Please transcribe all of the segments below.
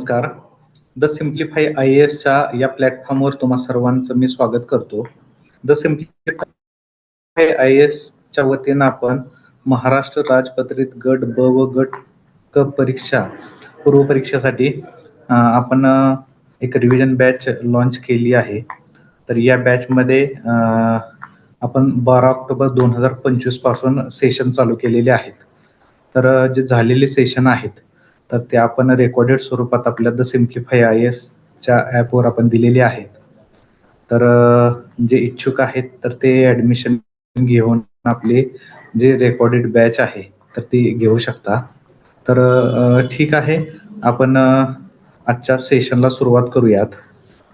नमस्कार. The simplify IASच्या या प्लॅटफॉर्मवर तुम्हा सर्वांचं मी स्वागत करतो. द सिम्प्लिफाय IASच्या वतीनं आपण महाराष्ट्र राजपत्रित गट ब व गट क परीक्षा पूर्वपरीक्षेसाठी आपण एक रिव्हिजन बॅच लॉन्च केली आहे. तर या बॅचमध्ये आपण 12 ऑक्टोबर 2025 पासून सेशन चालू केलेले आहेत. तर जे झालेले सेशन आहेत तर ते आपण रेकॉर्डेड स्वरूपात आपल्या द सिम्प्लिफाय IASच्या ॲपवर आपण दिलेले आहेत. तर जे इच्छुक आहेत तर ते ॲडमिशन घेऊन आपले जे रेकॉर्डेड बॅच आहे तर ती घेऊ शकता. तर ठीक आहे, आपण आजच्या सेशनला सुरुवात करूयात.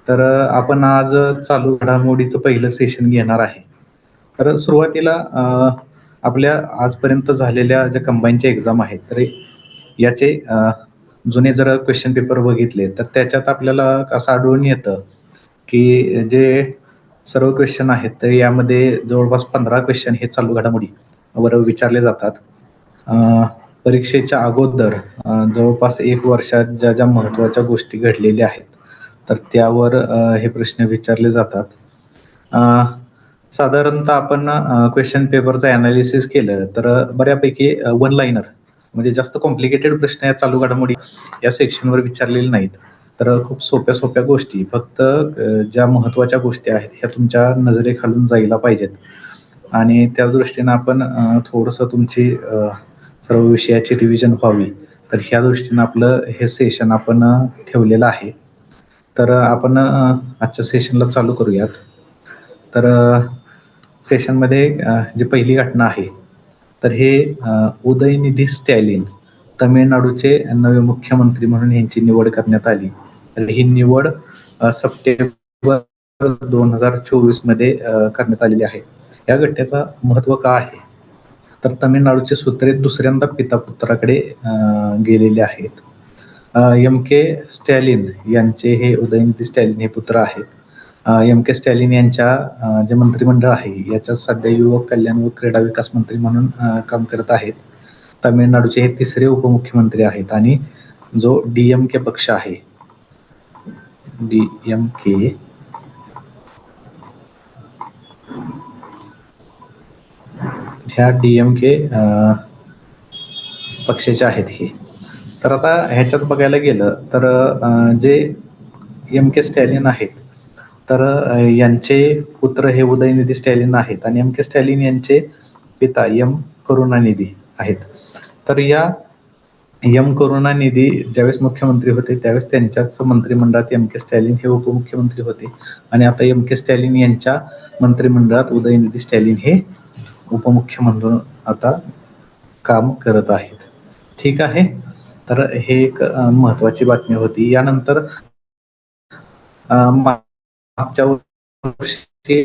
तर आपण आज चालू घडामोडीचं पहिलं सेशन घेणार आहे. तर सुरुवातीला आपल्या आजपर्यंत झालेल्या ज्या कंबाईनच्या एक्झाम आहेत तर याचे जुने जर क्वेश्चन पेपर बघितले तर त्याच्यात आपल्याला असं आढळून येतं की जे सर्व क्वेश्चन आहेत तर यामध्ये जवळपास 15 क्वेश्चन हे चालू घडामोडीवर विचारले जातात. परीक्षेच्या अगोदर जवळपास 1 वर्षात ज्या ज्या महत्त्वाच्या गोष्टी घडलेल्या आहेत तर त्यावर हे प्रश्न विचारले जातात. साधारणतः आपण क्वेश्चन पेपरचं ॲनालिसिस केलं तर बऱ्यापैकी वन लाईनर म्हणजे जास्त कॉम्प्लिकेटेड प्रश्न या चालू घडामोडी या सेक्शनवर विचारलेले नाहीत. तर खूप सोप्या गोष्टी फक्त ज्या महत्त्वाच्या गोष्टी आहेत ह्या तुमच्या नजरेखालून जायला पाहिजेत आणि त्या दृष्टीनं आपण थोडंसं तुमची सर्व विषयाची रिव्हिजन व्हावी. तर ह्या दृष्टीनं आपलं हे सेशन आपण ठेवलेलं आहे. तर आपण आजच्या सेशनला चालू करूयात. तर सेशनमध्ये जी पहिली घटना आहे तर हे उदयनिधी स्टॅलिन तमिळनाडूचे नवे मुख्यमंत्री म्हणून यांची निवड करण्यात आली. तर ही निवड सप्टेंबर 2024 मध्ये करण्यात आलेली आहे. या घटनेचं महत्त्व का आहे तर तमिळनाडूचे सूत्रे दुसऱ्यांदा पिता पुत्राकडे गेलेले आहेत. MK स्टॅलिन यांचे हे उदयनिधी स्टॅलिन हे पुत्र आहेत. MK स्टॅलिन यांच्या जे मंत्रिमंडळ आहे याच्यात सध्या युवक कल्याण व क्रीडा विकास मंत्री म्हणून काम करत आहेत. तमिळनाडूचे हे तिसरे उपमुख्यमंत्री आहेत आणि जो DMK पक्ष आहे DMK ह्या DMK पक्षाचे आहेत हे. तर आता ह्याच्यात बघायला गेलं तर जे MK स्टॅलिन आहेत तर यांचे पुत्र हे उदयनिधी स्टॅलिन आहेत आणि MK स्टॅलिन यांचे पिता M करुणानिधी आहेत. तर या M करुणानिधी ज्यावेळेस मुख्यमंत्री होते त्यावेळेस त्यांच्याच मंत्रिमंडळात MK स्टॅलिन हे उपमुख्यमंत्री होते आणि आता MK स्टॅलिन यांच्या मंत्रिमंडळात उदयनिधी स्टॅलिन हे उपमुख्यमंत्री म्हणून आता काम करत आहेत. ठीक आहे, तर हे एक महत्त्वाची बातमी होती. यानंतर मागच्या वर्षी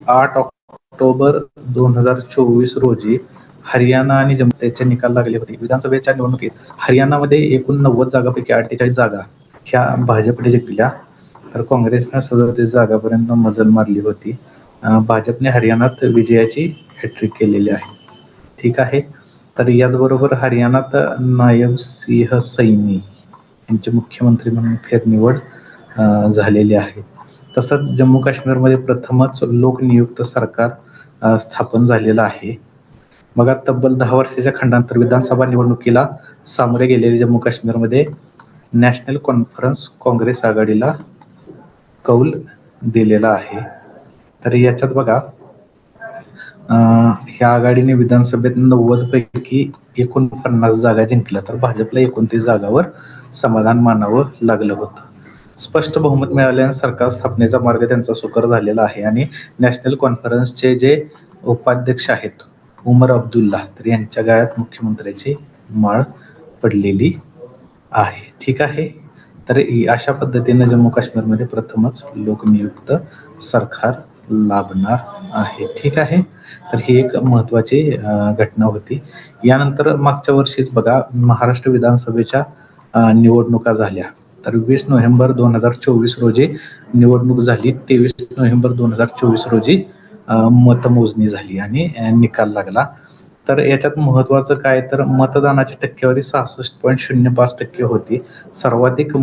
8 ऑक्टोबर 2024 रोजी हरियाणा आणि जम्मू त्याचे निकाल लागले होते. विधानसभेच्या निवडणुकीत हरियाणामध्ये एकूण 90 जागापैकी 48 जागा ह्या भाजपने जिंकल्या. तर काँग्रेसनं 37 जागापर्यंत मजल मारली होती. भाजपने हरियाणात विजयाची हॅट्रिक केलेली आहे. ठीक आहे, तर याचबरोबर हरियाणात नायब सिंह सैनी यांचे मुख्यमंत्री म्हणून फेरनिवड झालेली आहे. तसंच जम्मू काश्मीरमध्ये प्रथमच लोकनियुक्त सरकार स्थापन झालेलं आहे. मग तब्बल 10 वर्षाच्या खंडांतर विधानसभा निवडणुकीला सामोरे गेलेले जम्मू काश्मीरमध्ये नॅशनल कॉन्फरन्स काँग्रेस आघाडीला कौल दिलेला आहे. तर याच्यात बघा ह्या आघाडीने विधानसभेत 90 पैकी 49 जागा जिंकल्या तर भाजपला 29 जागावर समाधान मानावं लागलं होतं. स्पष्ट बहुमत मिळाल्याने सरकार स्थापनेचा मार्ग त्यांचा सुकर झालेला आहे आणि नॅशनल कॉन्फरन्सचे जे उपाध्यक्ष आहेत उमर अब्दुल्ला तर यांच्या गळ्यात मुख्यमंत्र्याची माळ पडलेली आहे. ठीक आहे, तर अशा पद्धतीने जम्मू काश्मीरमध्ये प्रथमच लोकनियुक्त सरकार लाभणार आहे. ठीक आहे, तर ही एक महत्त्वाची घटना होती. यानंतर मागच्या वर्षीच बघा महाराष्ट्र विधानसभेच्या निवडणुका झाल्या. तर 20 नोव्हेंबर 2024 रोजी निवडणूक झाली. 23 नोव्हेंबर 2024 रोजी मतमोजणी झाली आणि निकाल लागला. तर याच्यात महत्त्वाचं काय तर मतदानाची टक्केवारी 66.05% होती. सर्वाधिक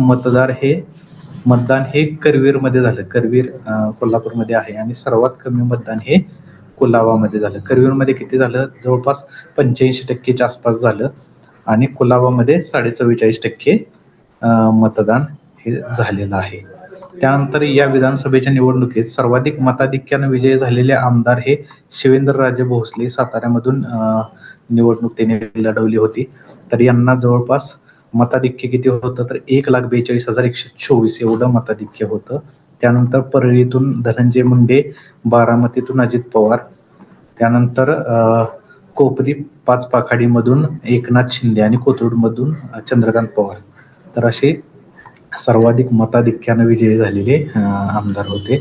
मतदान हे करवीरमध्ये झालं. करवीर कोल्हापूरमध्ये आहे आणि सर्वात कमी मतदान हे कुलाबामध्ये झालं. करवीरमध्ये किती झालं? जवळपास 85% च्या आसपास झालं आणि कुलाबामध्ये 44.44% मतदान हे झालेलं आहे. त्यानंतर या विधानसभेच्या निवडणुकीत सर्वाधिक मताधिक्यानं विजयी झालेले आमदार हे शिवेंद्रराजे भोसले साताऱ्यामधून निवडणूक त्यांनी लढवली होती. तर यांना जवळपास मताधिक्य किती होतं तर 1,42,124 एवढं मताधिक्य होतं. त्यानंतर परळीतून धनंजय मुंडे, बारामतीतून अजित पवार, त्यानंतर कोपरी पाचपाखाडीमधून एकनाथ शिंदे आणि कोथरूडमधून चंद्रकांत पवार. तर असे सर्वाधिक मताधिक्यानं विजयी झालेले आमदार होते.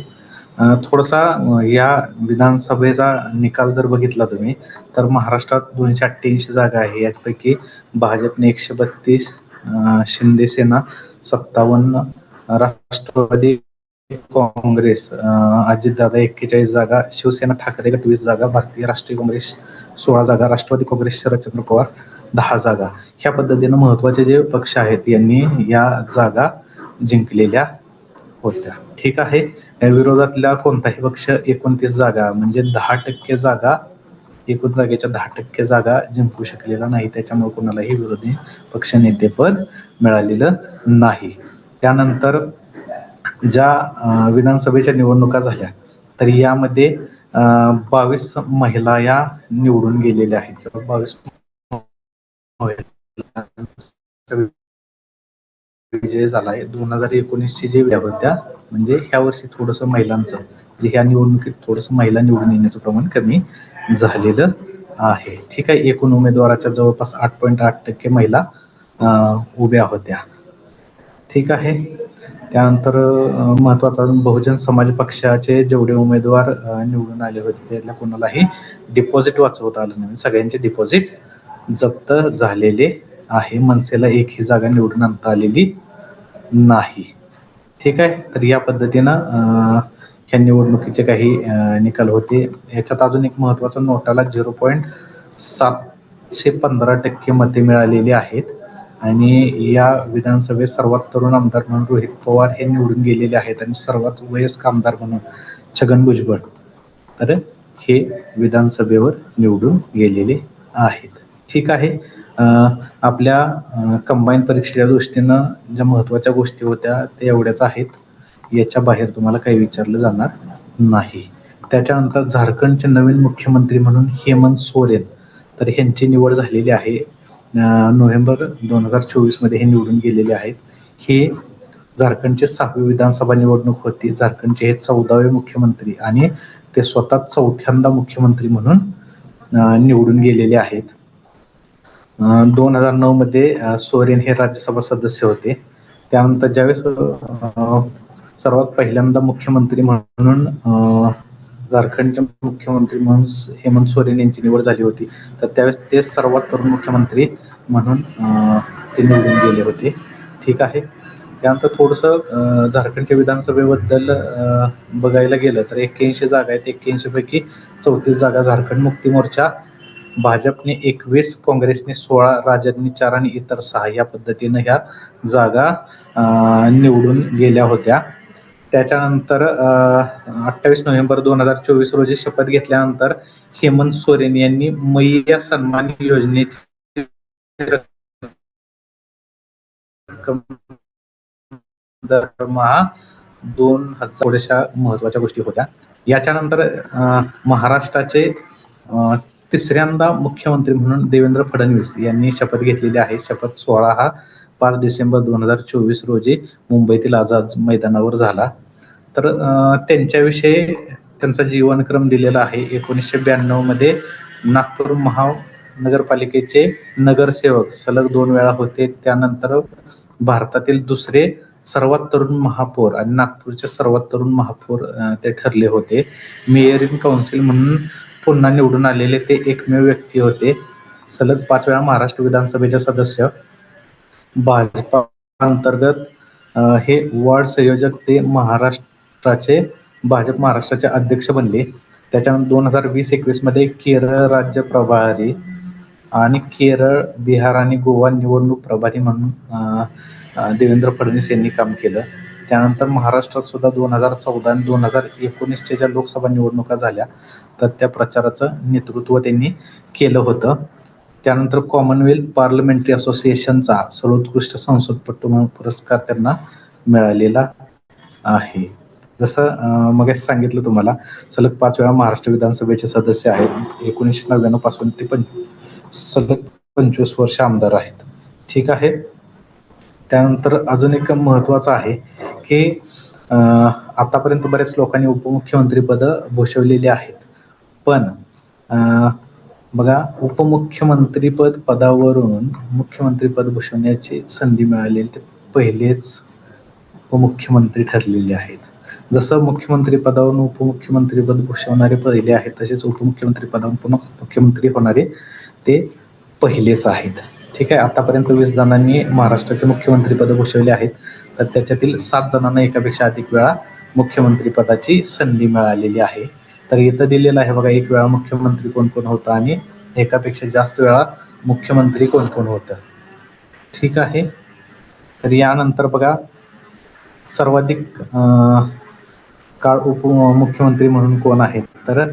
थोडासा या विधानसभेचा निकाल जर बघितला तुम्ही तर महाराष्ट्रात 288 जागा आहे. यापैकी भाजपने 132, शिंदे सेना 57, राष्ट्रवादी काँग्रेस अजितदादा 41 जागा, शिवसेना ठाकरे गट 20 जागा, भारतीय राष्ट्रीय काँग्रेस 16 जागा, राष्ट्रवादी काँग्रेस शरदचंद्र पवार 10 जागा. ह्या पद्धतीनं महत्त्वाचे जे पक्ष आहेत यांनी या जागा जिंकलेल्या होत्या. ठीक आहे. विरोधातल्या कोणताही पक्ष 29 जागा म्हणजे 10% जागा, एकूण जागेच्या 10% जागा जिंकू शकलेला नाही. त्याच्यामुळे कोणालाही विरोधी पक्षनेतेपद मिळालेलं नाही. त्यानंतर ज्या विधानसभेच्या निवडणुका झाल्या तर यामध्ये 22 महिला या निवडून गेलेल्या आहेत किंवा 22 विजय झालाय. 2019ची जी होत्या म्हणजे ह्या वर्षी थोडंसं महिलांचं म्हणजे ह्या निवडणुकीत थोडंसं महिला निवडून येण्याचं प्रमाण कमी झालेलं आहे. ठीक आहे. एकूण उमेदवाराच्या जवळपास 8.8% महिला उभ्या होत्या. ठीक आहे. त्यानंतर महत्त्वाचा बहुजन समाज पक्षाचे जेवढे उमेदवार निवडून आले होते त्यातल्या कोणालाही डिपॉझिट वाचवता आलं नाही. सगळ्यांचे डिपॉझिट जप्त झालेले आहे. मनसेला एकही जागा निवडून आणता आलेली नाही. ठीक आहे. तर या पद्धतीनं ह्या निवडणुकीचे काही निकाल होते. ह्याच्यात अजून एक महत्त्वाचं नोटाला 0.715% मते मिळालेली आहेत आणि या विधानसभेत सर्वात तरुण आमदार म्हणून रोहित पवार हे निवडून गेलेले आहेत आणि सर्वात वयस्क आमदार म्हणून छगन भुजबळ तर हे विधानसभेवर निवडून गेलेले आहेत. ठीक आहे. आपल्या कंबाईन परीक्षेच्या दृष्टीनं ज्या महत्त्वाच्या गोष्टी होत्या त्या एवढ्याच आहेत. याच्या बाहेर तुम्हाला काही विचारलं जाणार नाही. त्याच्यानंतर झारखंडचे नवीन मुख्यमंत्री म्हणून हेमंत सोरेन तर ह्यांची निवड झालेली आहे. नोव्हेंबर 2024 मध्ये हे निवडून गेलेले आहेत. हे झारखंडचे 6वी विधानसभा निवडणूक होती. झारखंडचे हे 14वे मुख्यमंत्री आणि ते स्वतः 4थ्यांदा मुख्यमंत्री म्हणून निवडून गेलेले आहेत. 2009 मध्ये सोरेन हे राज्यसभा सदस्य होते. त्यानंतर ज्यावेळेस सर्वात पहिल्यांदा मुख्यमंत्री म्हणून झारखंडचे मुख्यमंत्री म्हणून हेमंत सोरेन यांची निवड झाली होती तर त्यावेळेस ते सर्वात तरुण मुख्यमंत्री म्हणून ते निवडून गेले होते. ठीक आहे. त्यानंतर थोडंसं झारखंडच्या विधानसभेबद्दल बघायला गेलं तर 81 जागा आहेत. 81 पैकी 34 जागा झारखंड मुक्ती मोर्चा, भाजपने 21, काँग्रेसने 16, राजदने 4 आणि इतर 6 या पद्धतीनं ह्या जागा निवडून गेल्या होत्या. त्याच्यानंतर 28 नोव्हेंबर 2024 रोजी शपथ घेतल्यानंतर हेमंत सोरेन यांनी मैया सन्मान योजनेची दरमहा 2,000 थोड्याशा महत्वाच्या गोष्टी होत्या. याच्यानंतर महाराष्ट्राचे तिसऱ्यांदा मुख्यमंत्री म्हणून देवेंद्र फडणवीस यांनी शपथ घेतलेली आहे. शपथ सोहळा हा 5 डिसेंबर 2024 रोजी मुंबईतील आझाद मैदानावर झाला. तर त्यांच्याविषयी त्यांचा जीवनक्रम दिलेला आहे. 1992 मध्ये नागपूर महानगरपालिकेचे नगरसेवक सलग 2 वेळा होते. त्यानंतर भारतातील दुसरे सर्वात तरुण महापौर आणि नागपूरचे सर्वात तरुण महापौर ते ठरले होते. मेयर इन काउन्सिल म्हणून पुन्हा निवडून आलेले ते एकमेव व्यक्ती होते. सलग 5 वेळा महाराष्ट्र विधानसभेचे सदस्य. भाजपा अंतर्गत हे वॉर्ड संयोजक ते भाजप महाराष्ट्राचे अध्यक्ष बनले. त्याच्यानंतर 2020-21 मध्ये केरळ राज्य प्रभारी आणि केरळ, बिहार आणि गोवा निवडणूक प्रभारी म्हणून देवेंद्र फडणवीस यांनी काम केलं. त्यानंतर महाराष्ट्रात सुद्धा 2014 आणि 2019च्या ज्या लोकसभा निवडणुका झाल्या तर त्या प्रचाराचं नेतृत्व त्यांनी केलं होतं. त्यानंतर कॉमनवेल्थ पार्लमेंटरी असोसिएशनचा सर्वोत्कृष्ट संसदपटू म्हणून पुरस्कार त्यांना मिळालेला आहे. जसं मगाशी सांगितलं तुम्हाला, सलग 5 वेळा महाराष्ट्र विधानसभेचे सदस्य आहेत. 1999 पासून ते सलग 25 वर्ष आमदार आहेत. ठीक आहे. त्यानंतर अजून एक महत्त्वाचं आहे की आतापर्यंत बऱ्याच लोकांनी उपमुख्यमंत्रीपद भूषवलेली आहेत. पण बघा, उपमुख्यमंत्रीपद पदावरून मुख्यमंत्रीपद भूषवण्याची संधी मिळालेली ते पहिलेच उपमुख्यमंत्री ठरलेले आहेत. जसं मुख्यमंत्री पदावरून उपमुख्यमंत्रीपद भूषवणारे पहिले आहेत, तसेच उपमुख्यमंत्री पदावरून पुन्हा मुख्यमंत्री होणारे ते पहिलेच आहेत. ठीक आहे. आतापर्यंत 20 जणांनी महाराष्ट्राचे मुख्यमंत्रीपद भूषवले आहेत, तर त्याच्यातील 7 जणांना एकापेक्षा अधिक वेळा मुख्यमंत्री पदाची संधी मिळालेली आहे. तर इथं दिलेलं आहे बघा, 1 वेळा मुख्यमंत्री कोण कोण होतं आणि एकापेक्षा जास्त वेळा मुख्यमंत्री कोण कोण होतं. ठीक आहे. तर यानंतर बघा, सर्वाधिक काळ उपमुख्यमंत्री म्हणून कोण आहेत, तर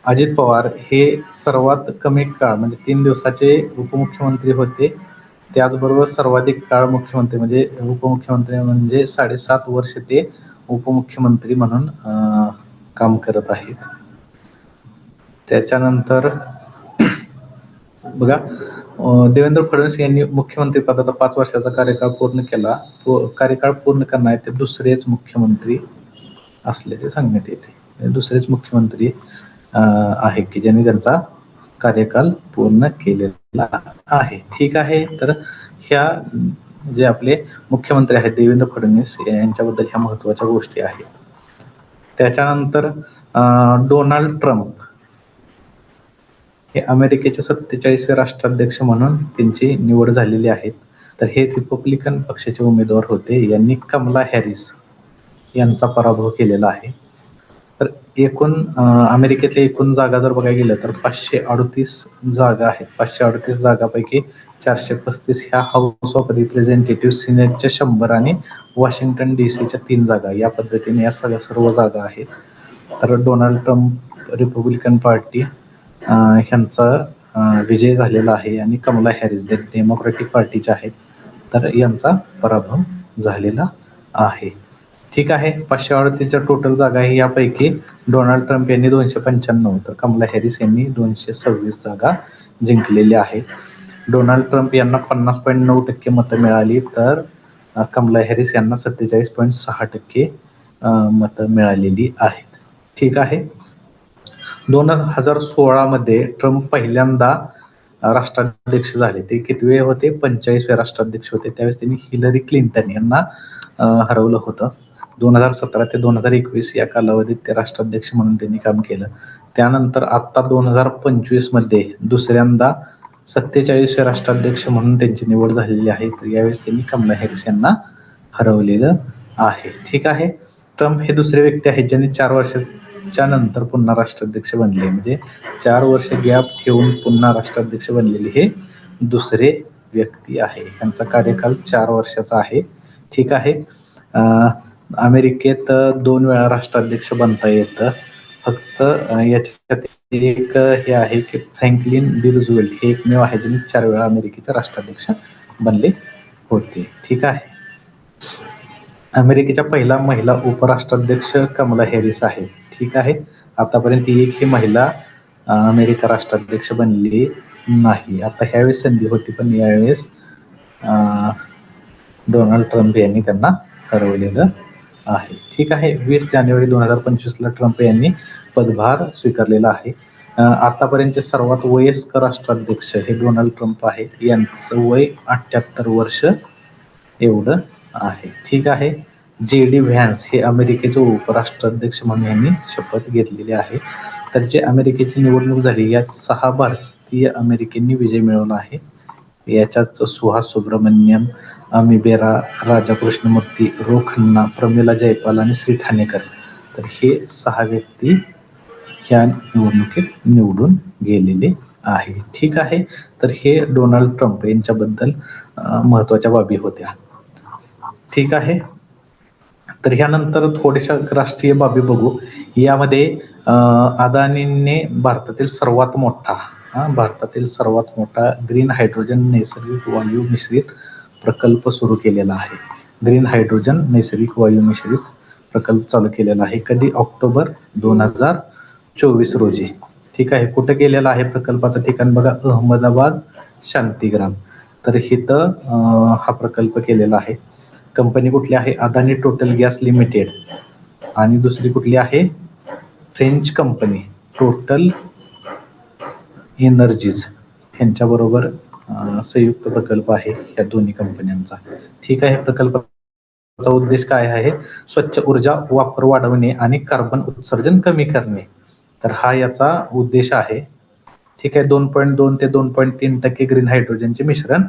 अजित पवार हे सर्वात कमी काळ म्हणजे 3 दिवसाचे उपमुख्यमंत्री होते. त्याचबरोबर सर्वाधिक काळ मुख्यमंत्री म्हणजे उपमुख्यमंत्री म्हणजे 7.5 वर्ष ते उपमुख्यमंत्री म्हणून काम करत आहेत. त्याच्यानंतर बघा, देवेंद्र फडणवीस यांनी मुख्यमंत्री पदाचा 5 वर्षाचा कार्यकाळ पूर्ण केला. कार्यकाळ पूर्ण करणारे ते दुसरेच मुख्यमंत्री असल्याचे सांगण्यात येते. दुसरेच मुख्यमंत्री आहे की ज्यांनी त्यांचा कार्यकाल पूर्ण केलेला आहे. ठीक आहे. तर ह्या जे आपले मुख्यमंत्री आहेत देवेंद्र फडणवीस यांच्याबद्दल ह्या महत्त्वाच्या गोष्टी आहेत. त्याच्यानंतर डोनाल्ड ट्रम्प हे अमेरिकेचे 47वे राष्ट्राध्यक्ष म्हणून त्यांची निवड झालेली आहे. तर हे रिपब्लिकन पक्षाचे उमेदवार होते. यांनी कमला हॅरिस यांचा पराभव केलेला आहे. तर एकूण अमेरिकेतल्या एकूण जागा जर बघायला गेलं तर 538 जागा आहेत. 538 जागापैकी 435 ह्या हाऊस ऑफ रिप्रेझेंटेटिव्ह, सिनेटच्या 100 आणि वॉशिंग्टन DC-च्या 3 जागा, या पद्धतीने या सगळ्या सर्व जागा आहेत. तर डोनाल्ड ट्रम्प रिपब्लिकन पार्टी ह्यांचा विजय झालेला आहे आणि कमला हॅरिस डेमोक्रॅटिक पार्टीच्या आहेत, तर यांचा पराभव झालेला आहे. ठीक आहे. 538च्या टोटल जागा आहे. यापैकी डोनाल्ड ट्रम्प यांनी 295 तर कमला हॅरिस यांनी 226 जागा जिंकलेल्या आहेत. डोनाल्ड ट्रम्प यांना 50.9% मतं मिळाली, तर कमला हॅरिस यांना 47.6% मतं मिळालेली आहेत. ठीक आहे. 2016 मध्ये ट्रम्प पहिल्यांदा राष्ट्राध्यक्ष झाले. ते कितवे होते? 45वे राष्ट्राध्यक्ष होते. त्यावेळेस त्यांनी हिलरी क्लिंटन यांना हरवलं होतं. 2017 ते 2021 या कालावधीत ते राष्ट्राध्यक्ष म्हणून त्यांनी काम केलं. त्यानंतर आता 2025 मध्ये दुसऱ्यांदा 47वे राष्ट्राध्यक्ष म्हणून त्यांची निवड झालेली आहे. तर यावेळेस त्यांनी कमला हॅरिस यांना हरवलेलं आहे. ठीक आहे. ट्रम्प हे दुसरे व्यक्ती आहेत ज्यांनी 4 वर्षाच्या नंतर पुन्हा राष्ट्राध्यक्ष बनले. म्हणजे 4 वर्ष गॅप ठेवून पुन्हा राष्ट्राध्यक्ष बनलेले हे दुसरे व्यक्ती आहे. त्यांचा कार्यकाल 4 वर्षाचा आहे. ठीक आहे. अमेरिकेत 2 वेळा राष्ट्राध्यक्ष बनता येतं. फक्त याच्यात एक हे आहे की फ्रँकलिन डी रूझवेल्ट हे एकमेव आहे ज्यांनी 4 वेळा अमेरिकेचे राष्ट्राध्यक्ष बनले होते. ठीक आहे. अमेरिकेच्या पहिला महिला उपराष्ट्राध्यक्ष कमला हॅरिस आहे. ठीक आहे. आतापर्यंत एकही महिला अमेरिका राष्ट्राध्यक्ष बनली नाही. आता ह्यावेळेस संधी होती, पण यावेळेस डोनाल्ड ट्रम्प यांनी त्यांना हरवलेलं आहे. ठीक आहे. 20 जानेवारी 2025ला ट्रम्प यांनी पदभार स्वीकारलेला आहे. आतापर्यंतचे सर्वात वयस्कर राष्ट्राध्यक्ष हे डोनाल्ड ट्रम्प आहेत. यांचं वय 78 वर्ष एवढं आहे. ठीक आहे. JD व्हॅन्स हे अमेरिकेचे उपराष्ट्राध्यक्ष म्हणून यांनी शपथ घेतलेली आहे. तर जे अमेरिकेची निवडणूक झाली यात 6 भारतीय अमेरिकेंनी विजय मिळवला आहे. याच्यात सुहास सुब्रमण्यम, अमी बेरा, राजा कृष्णमूर्ती, रो खन्ना, प्रमिला जयपाल आणि श्री ठाणेकर, तर हे 6 व्यक्ती ह्या निवडणुकीत निवडून गेलेले आहे. ठीक आहे. तर हे डोनाल्ड ट्रम्प यांच्याबद्दल महत्त्वाच्या बाबी होत्या. ठीक आहे. तर ह्यानंतर थोड्याशा राष्ट्रीय बाबी बघू. यामध्ये अदानींनी भारतातील सर्वात मोठा ग्रीन हायड्रोजन नैसर्गिक वायू मिश्रित प्रकल्प सुरू केलेला आहे. ग्रीन हायड्रोजन नैसर्गिक वायू मिश्रित प्रकल्प चालू केलेला आहे. कधी? ऑक्टोबर 2024 रोजी. ठीक आहे. कुठं केलेला आहे प्रकल्पाचं ठिकाण बघा, अहमदाबाद शांतीग्राम. तर इथं हा प्रकल्प केलेला आहे. कंपनी कुठली आहे? Adani total gas limited. आणि दुसरी कुठली आहे? फ्रेंच कंपनी टोटल एनर्जीज ह्यांच्याबरोबर संयुक्त प्रकल्प आहे ह्या दोन्ही कंपन्यांचा. ठीक आहे. प्रकल्पाचा उद्देश काय आहे? स्वच्छ ऊर्जा वापर वाढवणे आणि कार्बन उत्सर्जन कमी करणे. तर हा याचा उद्देश आहे. ठीक आहे. 2.2 ते 2.3% ग्रीन हायड्रोजनचे मिश्रण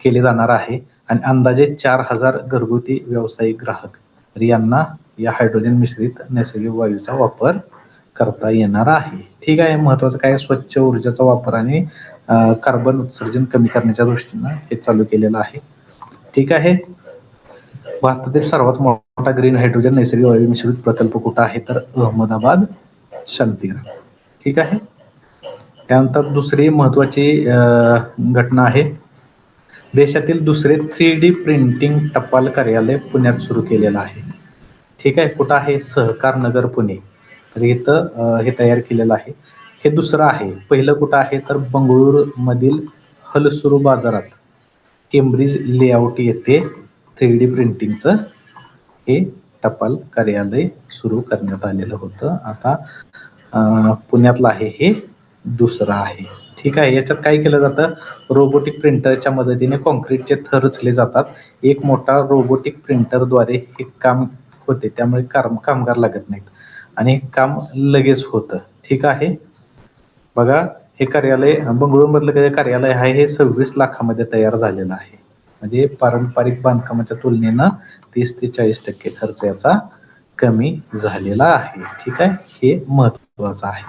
केले जाणार आहे आणि अंदाजे 4,000 घरगुती व्यावसायिक ग्राहक तर यांना या हायड्रोजन मिश्रित नैसर्गिक वायूचा वापर करता येणार आहे. ठीक आहे. महत्वाचं काय? स्वच्छ ऊर्जेचा वापर आणि कार्बन उत्सर्जन कमी करण्याच्या दृष्टीनं हे चालू केलेलं आहे. ठीक आहे. भारतातील सर्वात मोठा ग्रीन हायड्रोजन नैसर्गिक वायू मिश्रित प्रकल्प कुठं आहे? तर अहमदाबाद शांतीग्राम. ठीक आहे. त्यानंतर दुसरी महत्वाची घटना आहे. देशातील दुसरे 3D प्रिंटिंग टपाल कार्यालय पुण्यात सुरू केलेलं आहे. ठीक आहे. कुठं आहे? सहकार नगर पुणे. तर इथं हे तयार केलेलं आहे. हे दुसरं आहे. पहिलं कुठं आहे? तर बंगळुरूमधील हलसुरू बाजारात केम्ब्रिज लेआउट येथे 3D प्रिंटिंगचं हे टपाल कार्यालय सुरू करण्यात आलेलं होतं. आता पुण्यातलं आहे हे दुसरं आहे. ठीक आहे. याच्यात काय केलं जातं? रोबोटिक प्रिंटरच्या मदतीने कॉन्क्रीटचे थर रचले जातात. एक मोठा रोबोटिक प्रिंटरद्वारे हे काम होते. त्यामुळे कामगार लागत नाहीत आणि काम लगेच होतं. ठीक आहे. बघा, हे कार्यालय बंगळुरूमधलं कार्यालय आहे हे 26 लाखामध्ये तयार झालेलं आहे. म्हणजे पारंपरिक बांधकामाच्या तुलनेनं 30 ते 40% खर्च याचा कमी झालेला आहे. ठीक आहे. हे महत्वाचं आहे.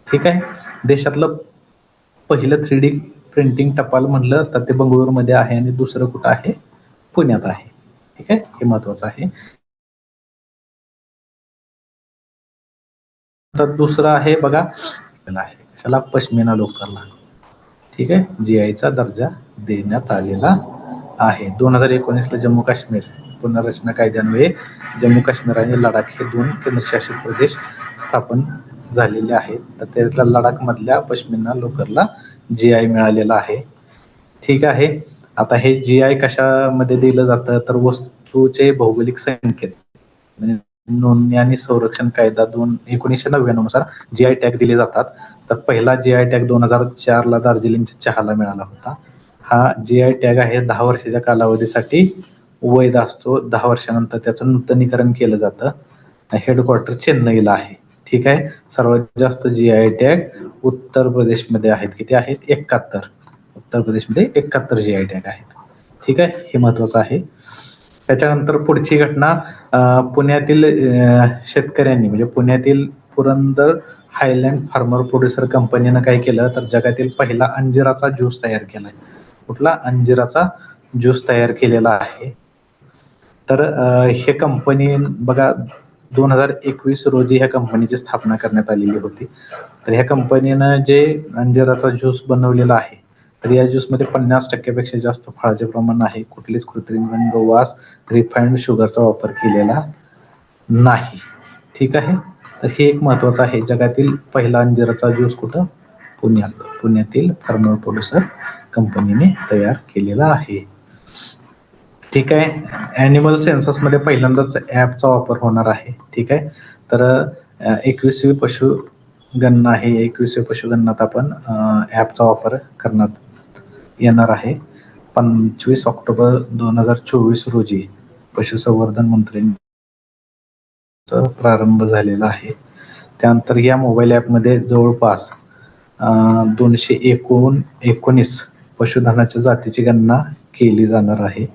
ठीक आहे. देशातलं पहिलं 3D प्रिंटिंग टपाल म्हणलं तर ते बंगळुरूमध्ये आहे आणि दुसरं कुठं आहे? पुण्यात आहे. ठीक आहे. हे महत्वाचं आहे. तर दुसरं आहे बघा, आहे कशाला? पश्मिना लोकरला. ठीक आहे. GIचा दर्जा देण्यात आलेला आहे. 2019ला जम्मू काश्मीर पुनर्रचना कायद्यान्वये जम्मू काश्मीर आणि लडाख हे 2 केंद्रशासित प्रदेश स्थापन झालेले आहेत. तर त्यातल्या लडाखमधल्या पश्मिना लोकरला GI मिळालेला आहे. ठीक आहे. आता हे GI कशामध्ये दिलं जातं? तर वस्तूचे भौगोलिक संकेत म्हणजे नोंदणी आणि संरक्षण कायदा 1999 नुसार GI टॅग दिले जातात. तर पहिला GI टॅग 2004ला दार्जिलिंगच्या चहाला मिळाला होता. हा GI टॅग आहे 10 वर्षाच्या कालावधीसाठी वैध असतो. 10 वर्षानंतर त्याचं नूतनीकरण केलं जातं. हेडक्वार्टर चेन्नईला आहे. ठीक आहे. सर्वात जास्त GI टॅग उत्तर प्रदेशमध्ये आहेत. किती आहेत? 71. उत्तर प्रदेशमध्ये 71 GI टॅग आहेत. ठीक आहे. हे महत्वाचं आहे. त्याच्यानंतर पुढची घटना, पुण्यातील शेतकऱ्यांनी म्हणजे पुण्यातील पुरंदर हायलँड फार्मर प्रोड्युसर कंपनीनं काय केलं? तर जगातील पहिला अंजिराचा ज्यूस तयार केलाय. कुठला? अंजिराचा ज्यूस तयार केलेला आहे. तर हे कंपनी बघा 2021 रोजी ह्या कंपनीची स्थापना करण्यात आलेली होती. तर ह्या कंपनीनं जे अंजिराचा ज्यूस बनवलेला आहे, तर या ज्यूसमध्ये 50% पेक्षा जास्त फळाचे प्रमाण आहे. कुठलीच कृत्रिम रंग, वास, रिफाइंड शुगरचा वापर केलेला नाही. ठीक आहे. तर हे एक महत्वाचं आहे. जगातील पहिला अंजिराचा ज्यूस कुठं? पुण्यात. पुण्यातील फार्मर प्रोड्युसर कंपनीने तयार केलेला आहे. ठीक आहे. ॲनिमल सेन्ससमध्ये पहिल्यांदाच ॲपचा वापर होणार आहे. ठीक आहे. तर 21वी पशुगणना आहे. 21वी पशुगणनात आपण ॲपचा वापर करण्यात येणार आहे. 25 ऑक्टोबर 2024 रोजी पशुसंवर्धन मंत्र्यांचा प्रारंभ झालेला आहे. त्यानंतर या मोबाईल ॲपमध्ये जवळपास 219 पशुधनाच्या जातीची गणना केली जाणार आहे.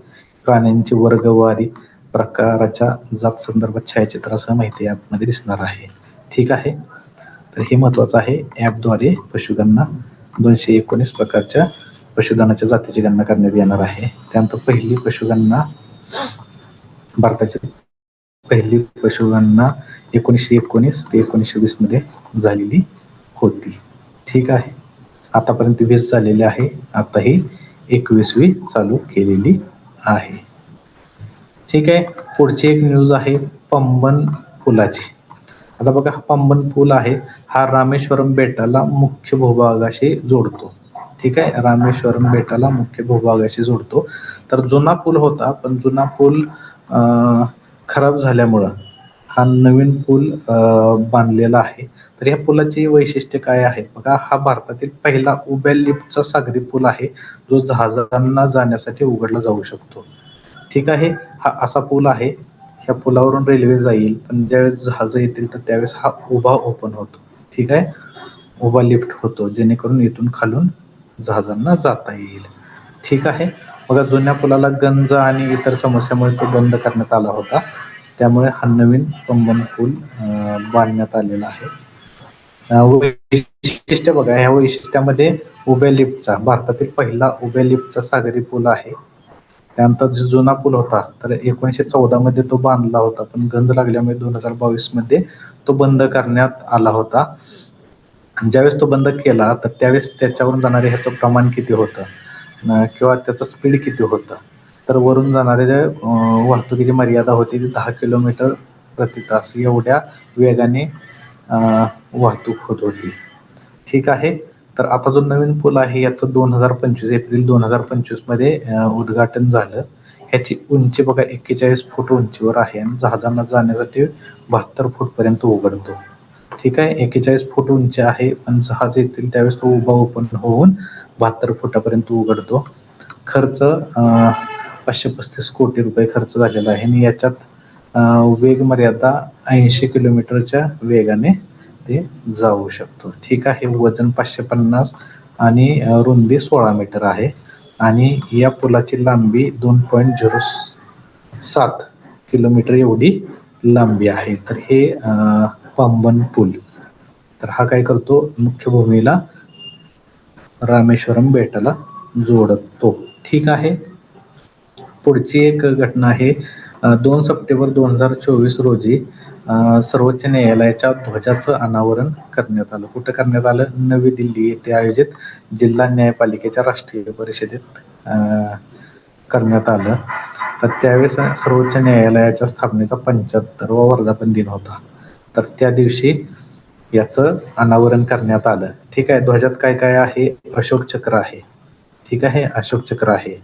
प्राण्यांची वर्गवारी प्रकाराच्या जात संदर्भात छायाचित्रासह माहिती ॲपमध्ये दिसणार आहे. ठीक आहे. तर हे महत्वाचं आहे. ॲपद्वारे पशुगणना 219 प्रकारच्या पशुधनाच्या जातीची गणना करण्यात येणार आहे. त्यानंतर भारताची पहिली पशुगणना 1919 ते 1920 मध्ये झालेली होती. ठीक आहे. आतापर्यंत 20 झालेली आहे. आता ही 21वी चालू केलेली आहे. ठीक आहे. पुढची एक न्यूज आहे पंबन पुलाची. आता बघा, हा पंबन पूल आहे, हा रामेश्वरम बेटाला मुख्य भूभागाशी जोडतो. ठीक आहे. रामेश्वरम बेटाला मुख्य भूभागाशी जोडतो. तर जुना पूल होता, पण जुना पूल खराब झाल्यामुळं हा नवीन पूल बांधलेला आहे. तर या पुलाची वैशिष्ट्य काय आहे बघा, हा भारतातील पहिला उभ्या लिफ्टचा सागरी पूल आहे, जो जहाजांना जाण्यासाठी उघडला जाऊ शकतो. ठीक आहे. हा असा पूल आहे, ह्या पुलावरून रेल्वे जाईल, पण ज्यावेळेस जहाजं येतील तर त्यावेळेस हा उभा ओपन होतो. ठीक आहे. उभा लिफ्ट होतो, जेणेकरून इथून खालून जहाजांना जाता येईल. ठीक आहे. बघा, जुन्या पुलाला गंज आणि इतर समस्यामुळे तो बंद करण्यात आला होता. त्यामुळे हा नवीन पंबन पूल बांधण्यात आलेला आहे. वैशिष्ट्य बघा, ह्या वैशिष्ट्यामध्ये उभ्या लिफ्टचा, भारतातील पहिला उभ्या लिफ्टचा सागरी पूल आहे. त्यानंतर जो जुना पूल होता, तर 1914 मध्ये तो बांधला होता, पण गंज लागल्यामुळे 2022 मध्ये तो बंद करण्यात आला होता. ज्यावेळेस तो बंद केला, तर त्यावेळेस त्याच्यावरून जाणारे ह्याचं प्रमाण किती होतं किंवा त्याचं स्पीड किती होतं, तर वरून जाणारे जे वाहतुकीची मर्यादा होती ती 10 किलोमीटर प्रति तास एवढ्या वेगाने वाहतूक होत होती. ठीक आहे. तर आता जो नवीन पूल आहे याचं 2025 एप्रिल 2025 मध्ये उद्घाटन झालं. ह्याची उंची बघा 41 फूट उंचीवर आहे आणि जहाजांना जाण्यासाठी 72 फूटपर्यंत उघडतो. ठीक आहे. 41 फूट उंची आहे, पण जहाज येतील त्यावेळेस तो उभा ओपन होऊन 72 फुटापर्यंत उघडतो. खर्च 535 कोटी रुपये खर्च झालेला आहे आणि याच्यात वेग मर्यादा 80 किलोमीटरच्या वेगाने ते जाऊ शकतो. ठीक आहे. वजन 550 आणि रुंदी 16 मीटर आहे आणि या पुलाची लांबी 2.07 किलोमीटर एवढी लांबी आहे. तर हे पंबन पूल, तर हा काय करतो, मुख्य भूमीला रामेश्वरम बेटाला जोडतो. ठीक आहे. पुढची एक घटना आहे 2 सप्टेंबर 2024 रोजी सर्वोच्च न्यायालयाच्या ध्वजाचं अनावरण करण्यात आलं. कुठं करण्यात आलं? नवी दिल्ली येथे आयोजित जिल्हा न्यायपालिकेच्या राष्ट्रीय परिषदेत करण्यात आलं. तर त्यावेळेस सर्वोच्च न्यायालयाच्या स्थापनेचा 75वा वर्धापन दिन होता. तर त्या दिवशी याचं अनावरण करण्यात आलं. ठीक आहे. ध्वजात काय काय आहे? अशोक चक्र आहे. ठीक आहे. अशोक चक्र आहे.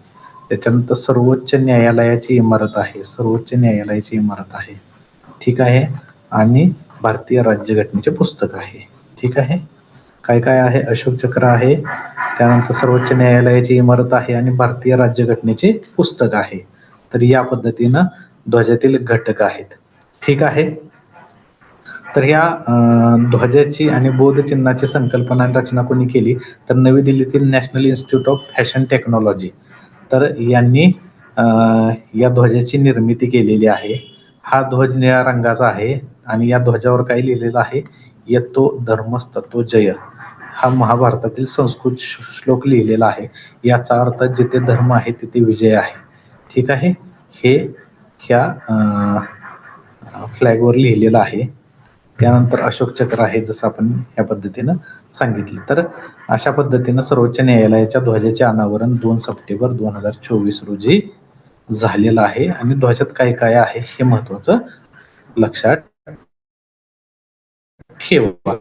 त्याच्यानंतर सर्वोच्च न्यायालयाची इमारत आहे. सर्वोच्च न्यायालयाची इमारत आहे. ठीक आहे. आणि भारतीय राज्यघटनेचे पुस्तक आहे. ठीक आहे. काय काय आहे? अशोक चक्र आहे, त्यानंतर सर्वोच्च न्यायालयाची इमारत आहे आणि भारतीय राज्यघटनेचे पुस्तक आहे. तर या पद्धतीनं ध्वजातील घटक आहेत. ठीक आहे. तर ह्या ध्वजाची आणि बोध चिन्हाची संकल्पना आणि रचना कोणी केली? तर नवी दिल्लीतील national institute of fashion technology, तर यांनी या ध्वजाची निर्मिती केलेली आहे. हा ध्वज निळ्या रंगाचा आहे आणि या ध्वजावर काय लिहिलेलं आहे? यतो धर्मस्ततो जय. हा महाभारतातील संस्कृत श्लोक लिहिलेला आहे. याचा अर्थ जिथे धर्म आहे तिथे विजय आहे. ठीक आहे. हे ह्या फ्लॅगवर लिहिलेलं आहे. त्यानंतर अशोक चक्र आहे, जसं आपण ह्या पद्धतीनं सांगितलं. तर अशा पद्धतीनं सर्वोच्च न्यायालयाच्या ध्वजाचे अनावरण 2 सप्टेंबर 2024 रोजी झालेलं आहे आणि ध्वजात काय काय आहे हे महत्वाचं लक्षात ठेवा.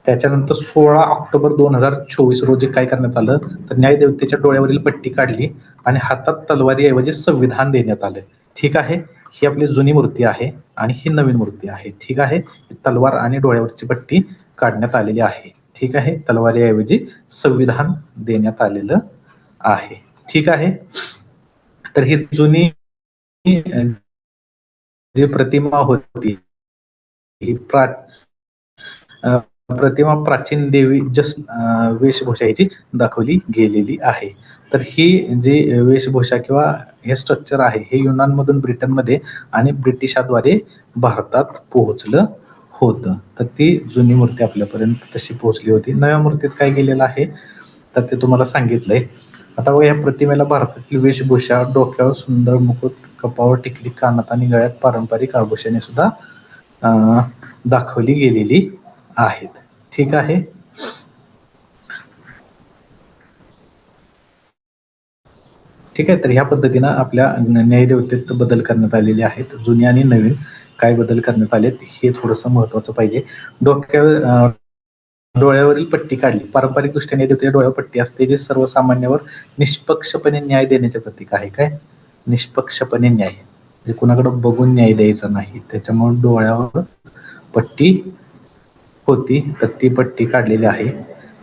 त्याच्यानंतर 16 ऑक्टोबर 2024 रोजी काय करण्यात आलं? तर न्यायदेवतेच्या डोळ्यावरील पट्टी काढली आणि हातात तलवारीऐवजी संविधान देण्यात आलं. ठीक आहे. ही आपली जुनी मूर्ती आहे आणि ही नवीन मूर्ती आहे. ठीक आहे. तलवार आणि डोळ्यावरची पट्टी काढण्यात आलेली आहे. ठीक आहे. तलवारीऐवजी संविधान देण्यात आलेलं आहे. ठीक आहे. तर ही जुनी जी प्रतिमा होती, ही प्रतिमा प्राचीन देवी वेशभूषा ह्याची दाखवली गेलेली आहे. तर ही जी वेशभूषा किंवा हे स्ट्रक्चर आहे, हे युनानमधून ब्रिटनमध्ये आणि ब्रिटिशाद्वारे भारतात पोहोचलं होतं. तर ती जुनी मूर्ती आपल्यापर्यंत तशी पोहोचली होती. नव्या मूर्तीत काय केलेलं आहे, तर ते तुम्हाला सांगितलंय. आता बघा, या प्रतिमेला भारतातील वेशभूषा, डोक्यावर सुंदर मुकुट, कपाळावर टिकली, कानात आणि गळ्यात पारंपरिक आभूषणे सुद्धा दाखवली गेलेली आहेत. ठीक आहे. ठीक आहे. तर ह्या पद्धतीनं आपल्या न्यायदेवतेत बदल करण्यात आलेले आहेत. जुने आणि नवीन काय बदल करण्यात आलेत हे थोडंसं महत्त्वाचं पाहिजे. डोक्यावर डोळ्यावरील पट्टी काढली. पारंपरिक दृष्ट्या न्यायदेवतेच्या डोळ्यावर पट्टी असते, जे सर्वसामान्यावर निष्पक्षपणे न्याय देण्याचे प्रतीक आहे. काय? निष्पक्षपणे न्याय. म्हणजे कुणाकडे बघून न्याय द्यायचा नाही. त्याच्यामुळे डोळ्यावर पट्टी होती, तर ती पट्टी काढलेली आहे.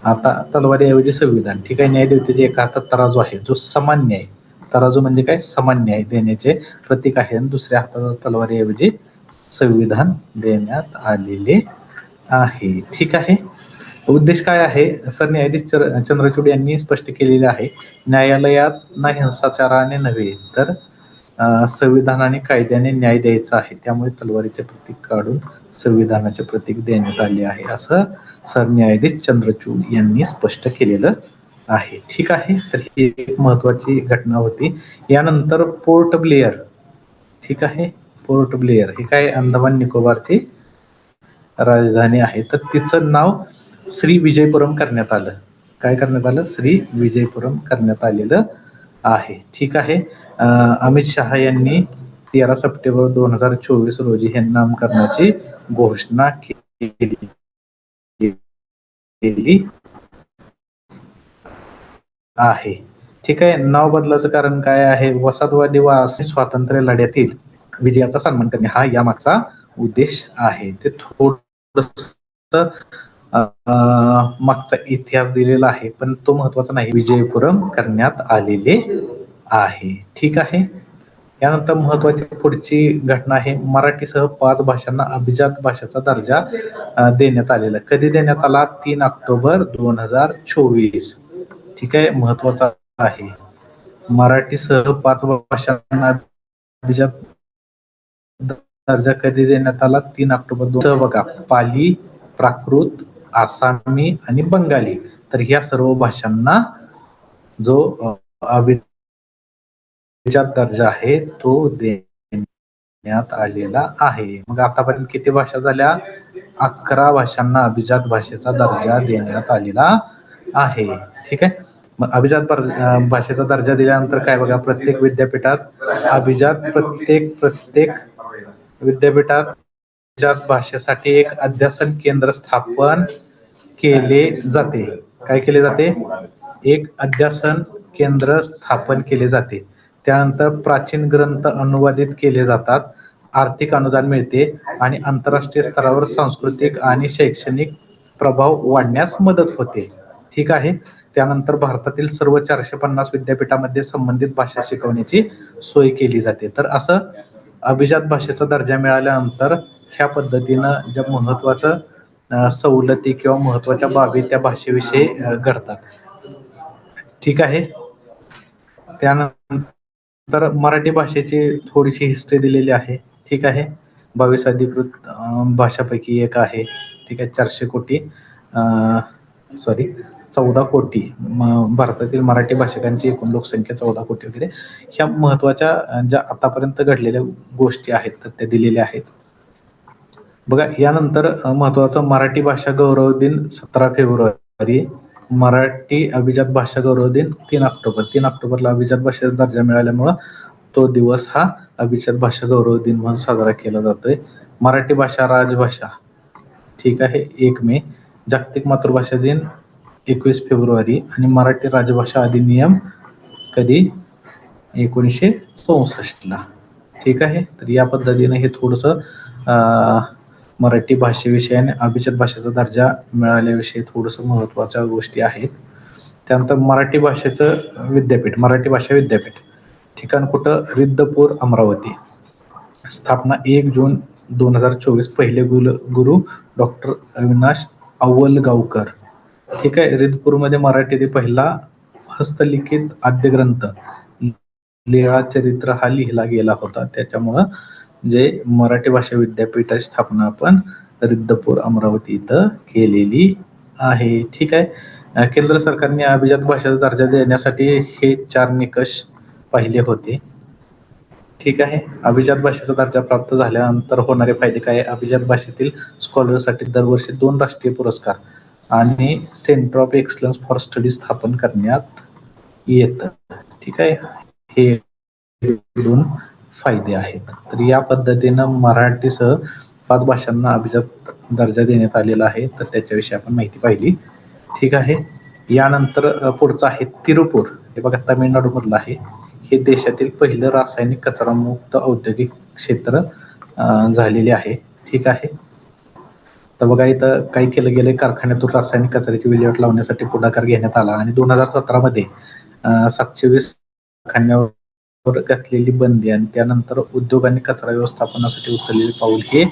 आता तलवारीऐवजी संविधान. ठीक आहे. न्यायदेवतेच्या एका हातात तराजू आहे, जो समान न्याय, तराजू म्हणजे काय, समान न्याय देण्याचे प्रतीक आहे, आणि दुसऱ्या हातात तलवारीऐवजी संविधान देण्यात आलेले आहे. ठीक आहे. उद्देश काय आहे, सरन्यायाधीश चंद्रचूड यांनी स्पष्ट केलेले आहे. न्यायालयात ना हिंसाचाराने नव्हे, तर संविधान आणि कायद्याने न्याय द्यायचा आहे. त्यामुळे तलवारीचे प्रतीक काढून संविधानाचे प्रतीक देण्यात आले आहे, असं सरन्यायाधीश चंद्रचूड यांनी स्पष्ट केलेलं आहे. ठीक आहे. तर ही एक महत्वाची घटना होती. यानंतर पोर्ट ब्लेअर. ठीक आहे. पोर्ट ब्लेअर हे काय, अंदमान निकोबारची राजधानी आहे. तर तिचं नाव श्री विजयपुरम करण्यात आलं. काय करण्यात आलं? श्री विजयपुरम करण्यात आलेलं आहे. ठीक आहे. अमित शहा यांनी 13 सप्टेंबर 2024 रोजी हे नामकरणाची घोषणा केली आहे. ठीक आहे. नाव बदलाचं कारण काय आहे? वसाहतवादी व स्वातंत्र्य लढ्यातील विजयाचा सन्मान करणे हा यामागचा उद्देश आहे. ते थोडंसं मागचा इतिहास दिलेला आहे, पण तो महत्वाचा नाही. विजयपुरम करण्यात आलेले आहे. ठीक आहे. यानंतर महत्वाची पुढची घटना आहे, मराठीसह 5 भाषांना अभिजात भाषेचा दर्जा देण्यात आलेला. कधी देण्यात आला? 3 ऑक्टोबर 2024. ठीक आहे. महत्वाचा आहे. मराठीसह 5 भाषांना अभिजात दर्जा कधी देण्यात आला? 3 ऑक्टोबर बघा, पाली, प्राकृत, आसामी आणि बंगाली. तर ह्या सर्व भाषांना जो अभिजात दर्जा आहे तो देण्यात आलेला आहे. मग आतापर्यंत किती भाषा झाल्या? 11 भाषांना अभिजात भाषेचा दर्जा देण्यात आलेला आहे. ठीक आहे. मग अभिजात भाषेचा दर्जा दिल्यानंतर काय बघा, प्रत्येक विद्यापीठात अभिजात प्रत्येक विद्यापीठात अभिजात भाषेसाठी एक अध्यासन केंद्र स्थापन केले जाते. काय केले जाते? एक अध्यासन केंद्र स्थापन केले जाते. त्यानंतर प्राचीन ग्रंथ अनुवादित केले जातात, आर्थिक अनुदान मिळते आणि आंतरराष्ट्रीय स्तरावर सांस्कृतिक आणि शैक्षणिक प्रभाव वाढण्यास मदत होते. ठीक आहे. त्यानंतर भारतातील सर्व 450 विद्यापीठामध्ये संबंधित भाषा शिकवण्याची सोय केली जाते. तर असं अभिजात भाषेचा दर्जा मिळाल्यानंतर ह्या पद्धतीनं ज्या महत्वाचं सवलती किंवा महत्वाच्या बाबी त्या भाषेविषयी घडतात. ठीक आहे. त्यानंतर मराठी भाषेची थोडीशी हिस्ट्री दिलेली आहे. ठीक आहे. 22 अधिकृत भाषापैकी एक आहे. ठीक आहे. 400 कोटी सॉरी 14 कोटी भारतातील मराठी भाषिकांची एकूण लोकसंख्या 14 कोटी वगैरे. ह्या महत्वाच्या ज्या आतापर्यंत घडलेल्या गोष्टी आहेत तर त्या दिलेल्या आहेत. बघा, यानंतर महत्वाचं मराठी भाषा गौरव दिन 17 फेब्रुवारी, मराठी अभिजात भाषा गौरव दिन 3 ऑक्टोबर. 3 ऑक्टोबरला अभिजात भाषेचा दर्जा मिळाल्यामुळं तो दिवस हा अभिजात भाषा गौरव दिन म्हणून साजरा केला जातोय. मराठी भाषा राजभाषा. ठीक आहे. 1 मे. जागतिक मातृभाषा दिन 21 फेब्रुवारी आणि मराठी राजभाषा अधिनियम कधी? 1964ला. ठीक आहे. तर या पद्धतीने हे थोडंसं मराठी भाषेविषयी आणि अभिजात भाषेचा दर्जा मिळाल्याविषयी थोडंसं महत्त्वाच्या गोष्टी आहेत. त्यानंतर मराठी भाषेचं विद्यापीठ, मराठी भाषा विद्यापीठ. ठिकाण कुठं? रिद्धपूर, अमरावती. स्थापना 1 जून 2024. पहिले गुरु डॉक्टर अविनाश आवलगावकर. ठीक आहे. रिद्धपूरमध्ये मराठीतील पहिला हस्तलिखित आद्यग्रंथ लीळाचरित्र हा लिहिला गेला होता. त्याच्यामुळं जे मराठी भाषा विद्यापीठाची स्थापना आपण रिद्धपूर अमरावती इथं केलेली आहे. ठीक आहे. केंद्र सरकारने अभिजात भाषेचा दर्जा देण्यासाठी हे 4 निकष पाहिले होते. ठीक आहे. अभिजात भाषेचा दर्जा प्राप्त झाल्यानंतर होणारे फायदे काय? अभिजात भाषेतील स्कॉलरसाठी दरवर्षी 2 राष्ट्रीय पुरस्कार आणि centre of excellence for study स्थापन करण्यात येतं. ठीक आहे. हे 2 फायदे आहेत. तर या पद्धतीनं मराठीसह 5 भाषांना अभिजात दर्जा देण्यात आलेला आहे. तर त्याच्याविषयी आपण माहिती पाहिली. ठीक आहे. यानंतर पुढचं आहे तिरुपूर. हे बघा तामिळनाडूमधलं आहे. हे देशातील पहिलं रासायनिक कचरामुक्त औद्योगिक क्षेत्र झालेले आहे. ठीक आहे. तर बघा इथं काय केलं गेलंय, कारखान्यातून रासायनिक कचऱ्याची विल्हेवाट लावण्यासाठी पुढाकार घेण्यात आला आणि 2017 मध्ये 720 कारखान्यावर घातलेली बंदी आणि त्यानंतर उद्योग आणि कचरा व्यवस्थापनासाठी उचललेले पाऊल हे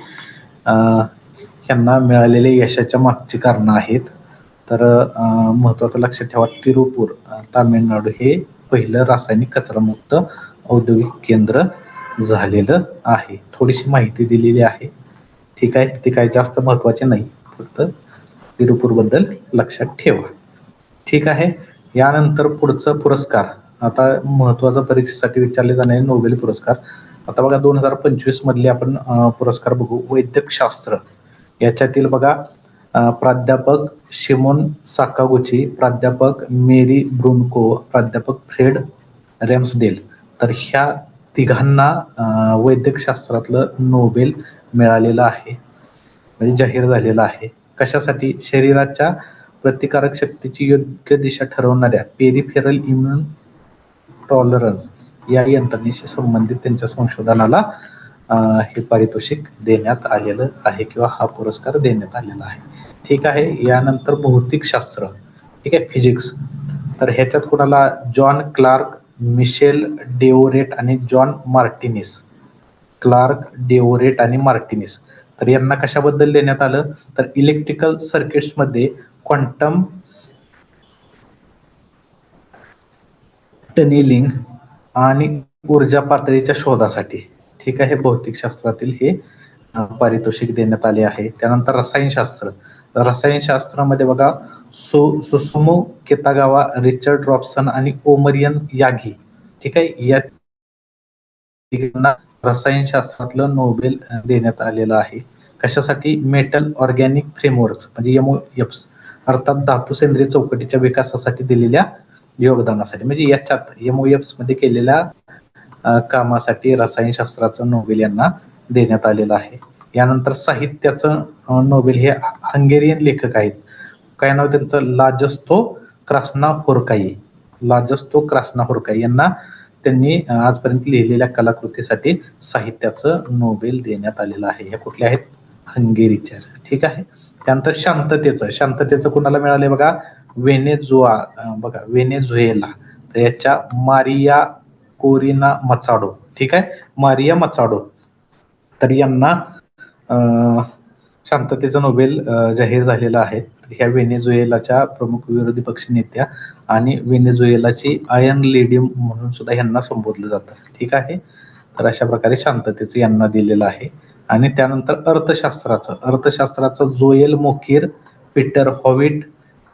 यांना मिळालेले यशाच्या मागची कारणं आहेत. तर महत्वाचं लक्षात ठेवा, तिरुपूर तामिळनाडू हे पहिलं रासायनिक कचरामुक्त औद्योगिक केंद्र झालेलं आहे. थोडीशी माहिती दिलेली आहे. ठीक आहे. ती काही जास्त महत्वाची नाही, फक्त तिरुपूर बद्दल लक्षात ठेवा. ठीक आहे. यानंतर पुढचं पुरस्कार, आता महत्वाचा परीक्षेसाठी विचारले जाणारे नोबेल पुरस्कार. आता बघा 2025 मधले आपण पुरस्कार बघू. वैद्यकशास्त्र याच्यातील बघा प्राध्यापक शिमोन साकागुची, प्राध्यापक मेरी ब्रुनको, प्राध्यापक फ्रेड रॅम्सडेल. तर ह्या तिघांना वैद्यकशास्त्रातलं नोबेल मिळालेलं आहे, म्हणजे जाहीर झालेलं आहे. कशासाठी? शरीराच्या प्रतिकारक शक्तीची योग्य दिशा ठरवणाऱ्या पेरिफेरल इम्युन टॉलरन्स या यंत्रणेशी संबंधित त्यांच्या संशोधनाला हे पारितोषिक देण्यात आलेलं आहे किंवा हा पुरस्कार देण्यात आलेला आहे. ठीक आहे. यानंतर भौतिकशास्त्र. ठीक आहे. फिजिक्स. तर ह्याच्यात कोणाला? जॉन क्लार्क, मिशेल डेओरेट आणि जॉन मार्टिनिस. क्लार्क, डेओरेट आणि मार्टिनिस. तर यांना कशाबद्दल देण्यात आलं? तर इलेक्ट्रिकल सर्किट्समध्ये क्वांटम टनेलिंग आणि ऊर्जा पातळीच्या शोधासाठी. ठीक आहे. भौतिकशास्त्रातील हे पारितोषिक देण्यात आले आहे. त्यानंतर रसायनशास्त्र. रसायनशास्त्रामध्ये बघा सुसुमो केतागावा, रिचर्ड रॉबसन आणि ओमरियन यागी. ठीक आहे. या तिघांना रसायनशास्त्रातलं नोबेल देण्यात आलेलं आहे. कशासाठी? मेटल ऑर्गॅनिक फ्रेमवर्क्स म्हणजे MOFs अर्थात धातू सेंद्रिय चौकटीच्या विकासासाठी दिलेल्या योगदानासाठी. म्हणजे याच्यात MOFs मध्ये केलेल्या कामासाठी रसायनशास्त्राचं नोबेल यांना देण्यात आलेलं आहे. यानंतर साहित्याचं नोबेल हे हंगेरियन लेखक आहेत. काय नाव त्यांचं? लाजस्तो क्रास्नाहोर्काई. लाजस्तो क्रास्नाहोर्काई यांना त्यांनी आजपर्यंत लिहिलेल्या कलाकृतीसाठी साहित्याचं नोबेल देण्यात आलेलं आहे. हे कुठले आहेत? हंगेरीच्या. ठीक आहे. त्यानंतर शांततेचं कुणाला मिळाले? बघा वेनेझुएला. तर याच्या मारिया कोरिना मचाडो. ठीक आहे. मारिया मचाडो. तर यांना शांततेचा नोबेल जाहीर झालेला आहे. ह्या व्हेनेझुएलाच्या प्रमुख विरोधी पक्ष नेत्या आणि व्हेनेझुएलाची आयर्न लेडी म्हणून सुद्धा यांना संबोधलं जातं. ठीक आहे. तर अशा प्रकारे शांततेचं यांना दिलेलं आहे. आणि त्यानंतर अर्थशास्त्राचं जोएल मोकिर, पीटर हॉविट,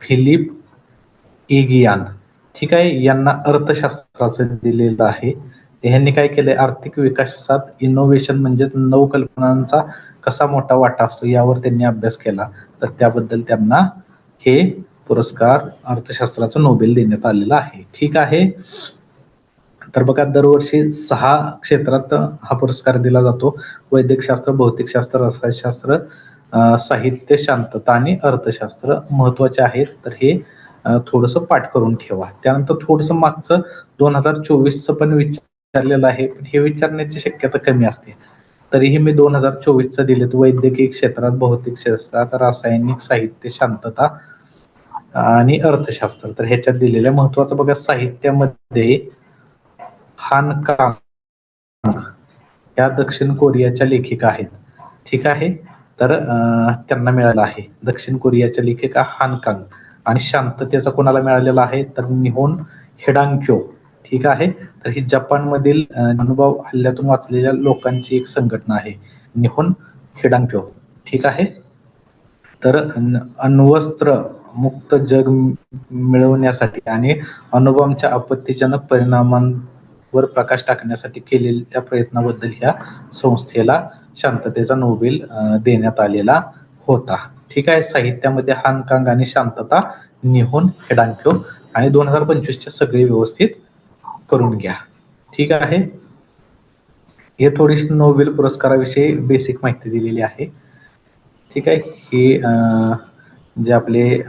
फिलिप एगियान. ठीक आहे. यांना अर्थशास्त्राचं दिलेलं आहे. ह्यांनी काय केलंय? आर्थिक विकासात इनोव्हेशन म्हणजेच नवकल्पनांचा कसा मोठा वाटा असतो यावर त्यांनी अभ्यास केला. तर त्याबद्दल त्यांना हे पुरस्कार अर्थशास्त्राचं नोबेल देण्यात आलेला आहे. ठीक आहे. तर बघा दरवर्षी 6 क्षेत्रात हा पुरस्कार दिला जातो. वैद्यकशास्त्र, भौतिकशास्त्र, रसायनशास्त्र, साहित्य, शांतता आणि अर्थशास्त्र महत्वाचे आहेत. तर हे थोडंसं पाठ करून ठेवा. त्यानंतर थोडंसं मागचं 2024चं पण विचारलेलं आहे, पण हे विचारण्याची शक्यता कमी असते. तरीही मी 2024चं दिलेत. वैद्यकीय क्षेत्रात, भौतिक शास्त्रात, रासायनिक, साहित्य, शांतता आणि अर्थशास्त्र. तर ह्याच्यात दिलेलं महत्वाचं बघा, साहित्यामध्ये हान कांग या दक्षिण कोरियाच्या लेखिका आहेत. ठीक आहे. तर त्यांना मिळालं आहे. दक्षिण कोरियाच्या लेखिका हान कांग. आणि शांततेचा कोणाला मिळालेला आहे? तर निहोन हिडांक्यो. ठीक आहे. तर ही जपानमधील अनुभव हल्ल्यातून वाचलेल्या लोकांची एक संघटना आहे, निहोन हिडांक्यो. ठीक आहे. तर अण्वस्त्र मुक्त जग मिळवण्यासाठी आणि अणुबॉम्बच्या आपत्तीजनक परिणामांवर प्रकाश टाकण्यासाठी केलेल्या त्या प्रयत्नाबद्दल ह्या संस्थेला शांततेचा नोबेल देण्यात आलेला होता. ठीक आहे. साहित्यामध्ये हानकांग आणि शांतता, निहोन हिडांक्यो आणि 2025 सगळे व्यवस्थित करून घ्या. ठीक आहे. हे थोडीशी नोबेल पुरस्काराविषयी बेसिक माहिती दिलेली आहे. ठीक आहे. हे जे आपले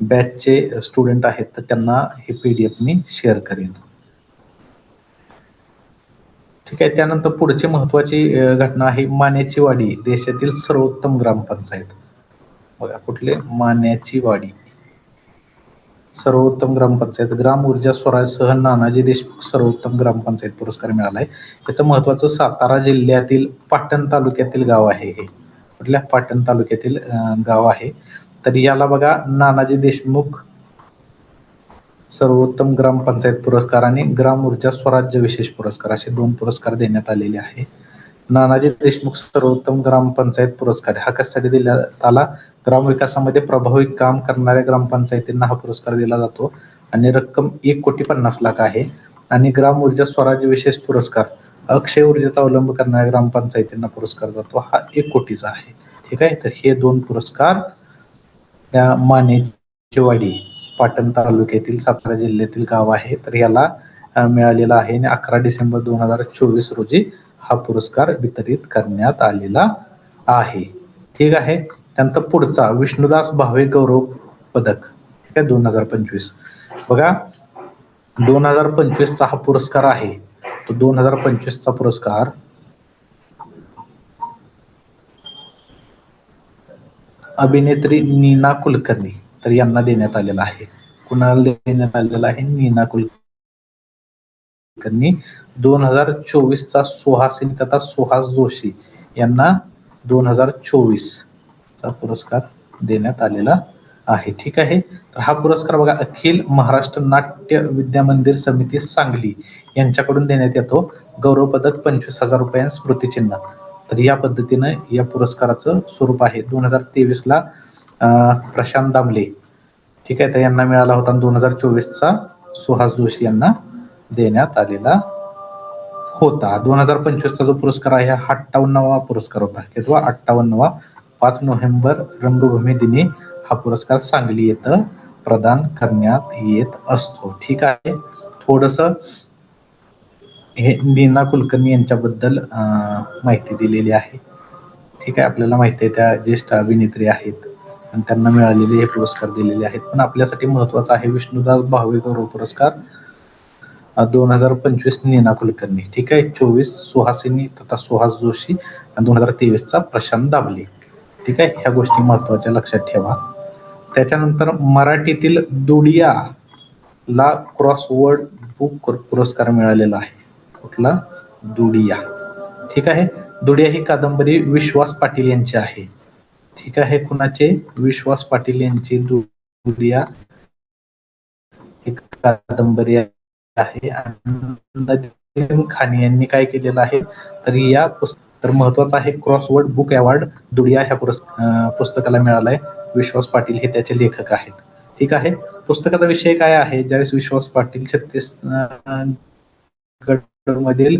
बॅचचे स्टुडंट आहेत तर त्यांना हे PDF मी शेअर करेन. ठीक आहे. त्यानंतर पुढची महत्वाची घटना आहे मान्याची वाडी देशातील सर्वोत्तम ग्रामपंचायत. बघा कुठले मान्याची वाडी सर्वोत्तम ग्रामपंचायत ग्राम ऊर्जा स्वराज सह नानाजी देशमुख सर्वोत्तम ग्रामपंचायत पुरस्कार मिळालाय. त्याचं महत्वाचं सातारा जिल्ह्यातील पाटण तालुक्यातील गाव आहे. हे कुठल्या पाटण तालुक्यातील गाव आहे. तर याला बघा नानाजी देशमुख सर्वोत्तम ग्रामपंचायत पुरस्कार आणि ग्राम ऊर्जा स्वराज्य विशेष पुरस्कार असे 2 पुरस्कार देण्यात आलेले आहे. नानाजी देशमुख सर्वोत्तम ग्रामपंचायत पुरस्कार हा कशासाठी देण्यात आला? ग्रामविकासामध्ये प्रभावी काम करणाऱ्या ग्रामपंचायतींना हा पुरस्कार दिला जातो आणि रक्कम 1,50,00,000 आहे. आणि ग्राम ऊर्जा स्वराज्य विशेष पुरस्कार अक्षय ऊर्जेचा अवलंब करणाऱ्या ग्रामपंचायतींना पुरस्कार जातो हा 1 कोटीचा आहे. ठीक आहे. तर हे 2 पुरस्कार त्या मानेची वाडी पाटण तालुक्यातील सातारा जिल्ह्यातील गाव आहे. तर याला मिळालेला आहे आणि 11 डिसेंबर 2024 रोजी हा पुरस्कार वितरित करण्यात आलेला आहे. ठीक आहे. त्यानंतर पुढचा विष्णुदास भावे गौरव पदक ठीक आहे 2025. बघा 2025 चा हा पुरस्कार आहे. तो 2025 चा पुरस्कार अभिनेत्री नीना कुलकर्णी तर यांना देण्यात आलेला आहे. कुणाला देण्यात आलेला आहे? नीना कुलकर्णी. 2024 चा सुहासिनी तथा सुहास जोशी यांना 2024 चा पुरस्कार देण्यात आलेला आहे. ठीक आहे. तर हा पुरस्कार बघा अखिल महाराष्ट्र नाट्य विद्यामंदिर समिती सांगली यांच्याकडून देण्यात येतो. गौरव पदक 25,000 रुपये स्मृतिचिन्ह. तर या पद्धतीनं या पुरस्काराचं स्वरूप आहे. 2023 ला प्रशांत दामले ठीक आहे तर यांना मिळाला होता. 2024 चा सुहास जोशी यांना देण्यात आलेला होता. 2025 चा जो पुरस्कार आहे हा 58वा पुरस्कार होता किंवा 58वा 5 नोव्हेंबर रंगभूमी दिनी हा पुरस्कार सांगली येथे प्रदान करण्यात येत असतो. ठीक आहे. थोडस हे नीना कुलकर्णी यांच्याबद्दल माहिती दिलेली आहे. ठीक आहे. आपल्याला माहिती आहे त्या ज्येष्ठ अभिनेत्री आहेत आणि त्यांना मिळालेले हे पुरस्कार दिलेले आहेत. पण आपल्यासाठी महत्वाचा आहे विष्णुदास भावे गौरव पुरस्कार 2025 नीना कुलकर्णी. ठीक आहे. 24 सुहासिनी तथा सुहास जोशी आणि 2023 चा प्रशांत दामले. ठीक आहे. ह्या गोष्टी महत्वाच्या लक्षात ठेवा. त्याच्यानंतर मराठीतील दुडिया ला क्रॉसवर्ड बुक पुरस्कार मिळालेला आहे. कुठला? दुडिया. ठीक आहे. दुडिया ही कादंबरी विश्वास पाटील यांची आहे. ठीक आहे. कुणाचे? विश्वास पाटील यांची दुडिया ही कादंबरी आहे. खान यांनी काय केलेलं आहे तर या तर महत्वाचं आहे क्रॉसवर्ड बुक अवॉर्ड दुडिया ह्या पुस्तकाला मिळालाय. विश्वास पाटील हे त्याचे लेखक आहेत. ठीक आहे. पुस्तकाचा विषय काय आहे? ज्यावेळेस विश्वास पाटील छत्तीसगड मधील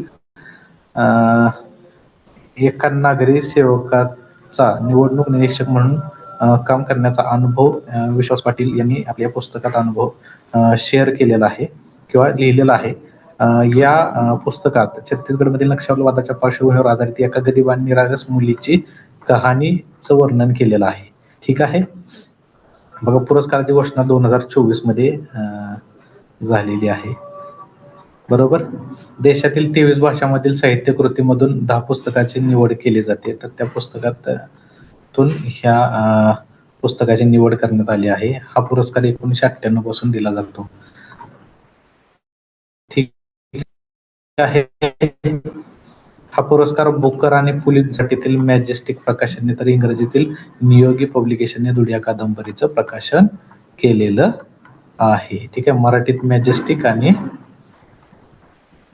एका नागरी सेवकाचा निवडणूक निरीक्षक म्हणून काम करण्याचा अनुभव विश्वास पाटील यांनी आपल्या पुस्तकात अनुभव शेअर केलेला आहे किंवा लिहिलेला आहे. या पुस्तकात छत्तीसगडमधील नक्षलवादाच्या पार्श्वभूमीवर आधारित एका गरीब आणि निरागस मुलीची कहाणीचं वर्णन केलेलं आहे. ठीक आहे. बघा पुरस्काराची घोषणा 2024 मध्ये झालेली आहे. बरोबर. देशातील 23 भाषांमधील साहित्य कृतीमधून 10 पुस्तकाची निवड केली जाते. तर त्या पुस्तकातून ह्या पुस्तकाची निवड करण्यात आली आहे. हा पुरस्कार 1998 पासून दिला जातो. ठीक आहे. हा पुरस्कार बुकर आणि पुलिसझाटीतील मॅजेस्टिक प्रकाशनने तर इंग्रजीतील नियोगी पब्लिकेशनने दुडिया कादंबरीचं प्रकाशन केलेलं आहे. ठीक आहे. मराठीत मॅजेस्टिक आणि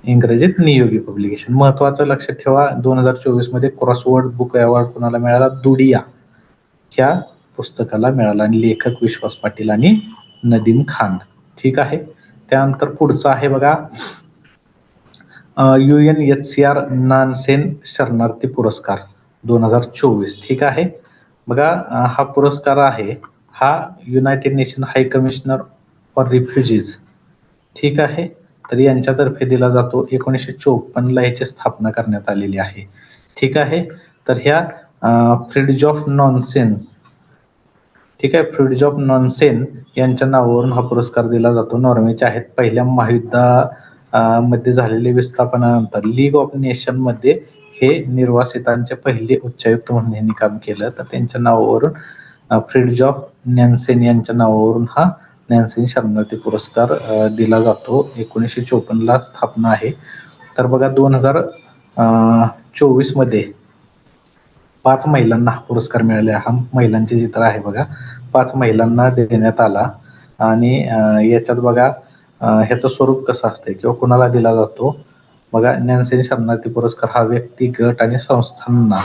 इंग्रजीत नियोगी पब्लिकेशन. महत्वाचं लक्षात ठेवा 2024 मध्ये क्रॉसवर्ड बुक अवॉर्ड कुणाला मिळाला? दुडिया ह्या पुस्तकाला मिळाला आणि लेखक विश्वास पाटील आणि नदीम खान. ठीक आहे. त्यानंतर पुढचं आहे बघा UNHCR नानसेन शरणार्थी पुरस्कार 2024. ठीक आहे. बघा हा पुरस्कार आहे हा United Nation High Commissioner for Refugees. ठीक आहे. तर यांच्यातर्फे दिला जातो. 1954ला याची स्थापना करण्यात आलेली आहे. ठीक आहे. तर ह्या फ्रिडजॉफ नॉनसेन्स, ठीक आहे, फ्रिडजॉफ नॉनसेन यांच्या नावावरून हा पुरस्कार दिला जातो. नॉर्वेचे आहेत. पहिल्या महायुद्धा मध्ये झालेले विस्थापनानंतर लीग ऑफ नेशन मध्ये हे निर्वासितांचे पहिले उच्चायुक्त म्हणून यांनी काम केलं. तर त्यांच्या नावावरून फ्रिडजॉफ नॅन्सेन यांच्या नावावरून हा नॅन्सेन शरणार्थी पुरस्कार दिला जातो. 1954ला स्थापना आहे. तर बघा 2024 मध्ये 5 महिलांना हा पुरस्कार मिळाला. हा महिलांचे चित्र आहे बघा. 5 महिलांना देण्यात आला आणि याच्यात बघा ह्याचं स्वरूप कसं असते किंवा कुणाला दिला जातो बघा. नॅन्सेन शरणार्थी पुरस्कार हा व्यक्ती, गट आणि संस्थांना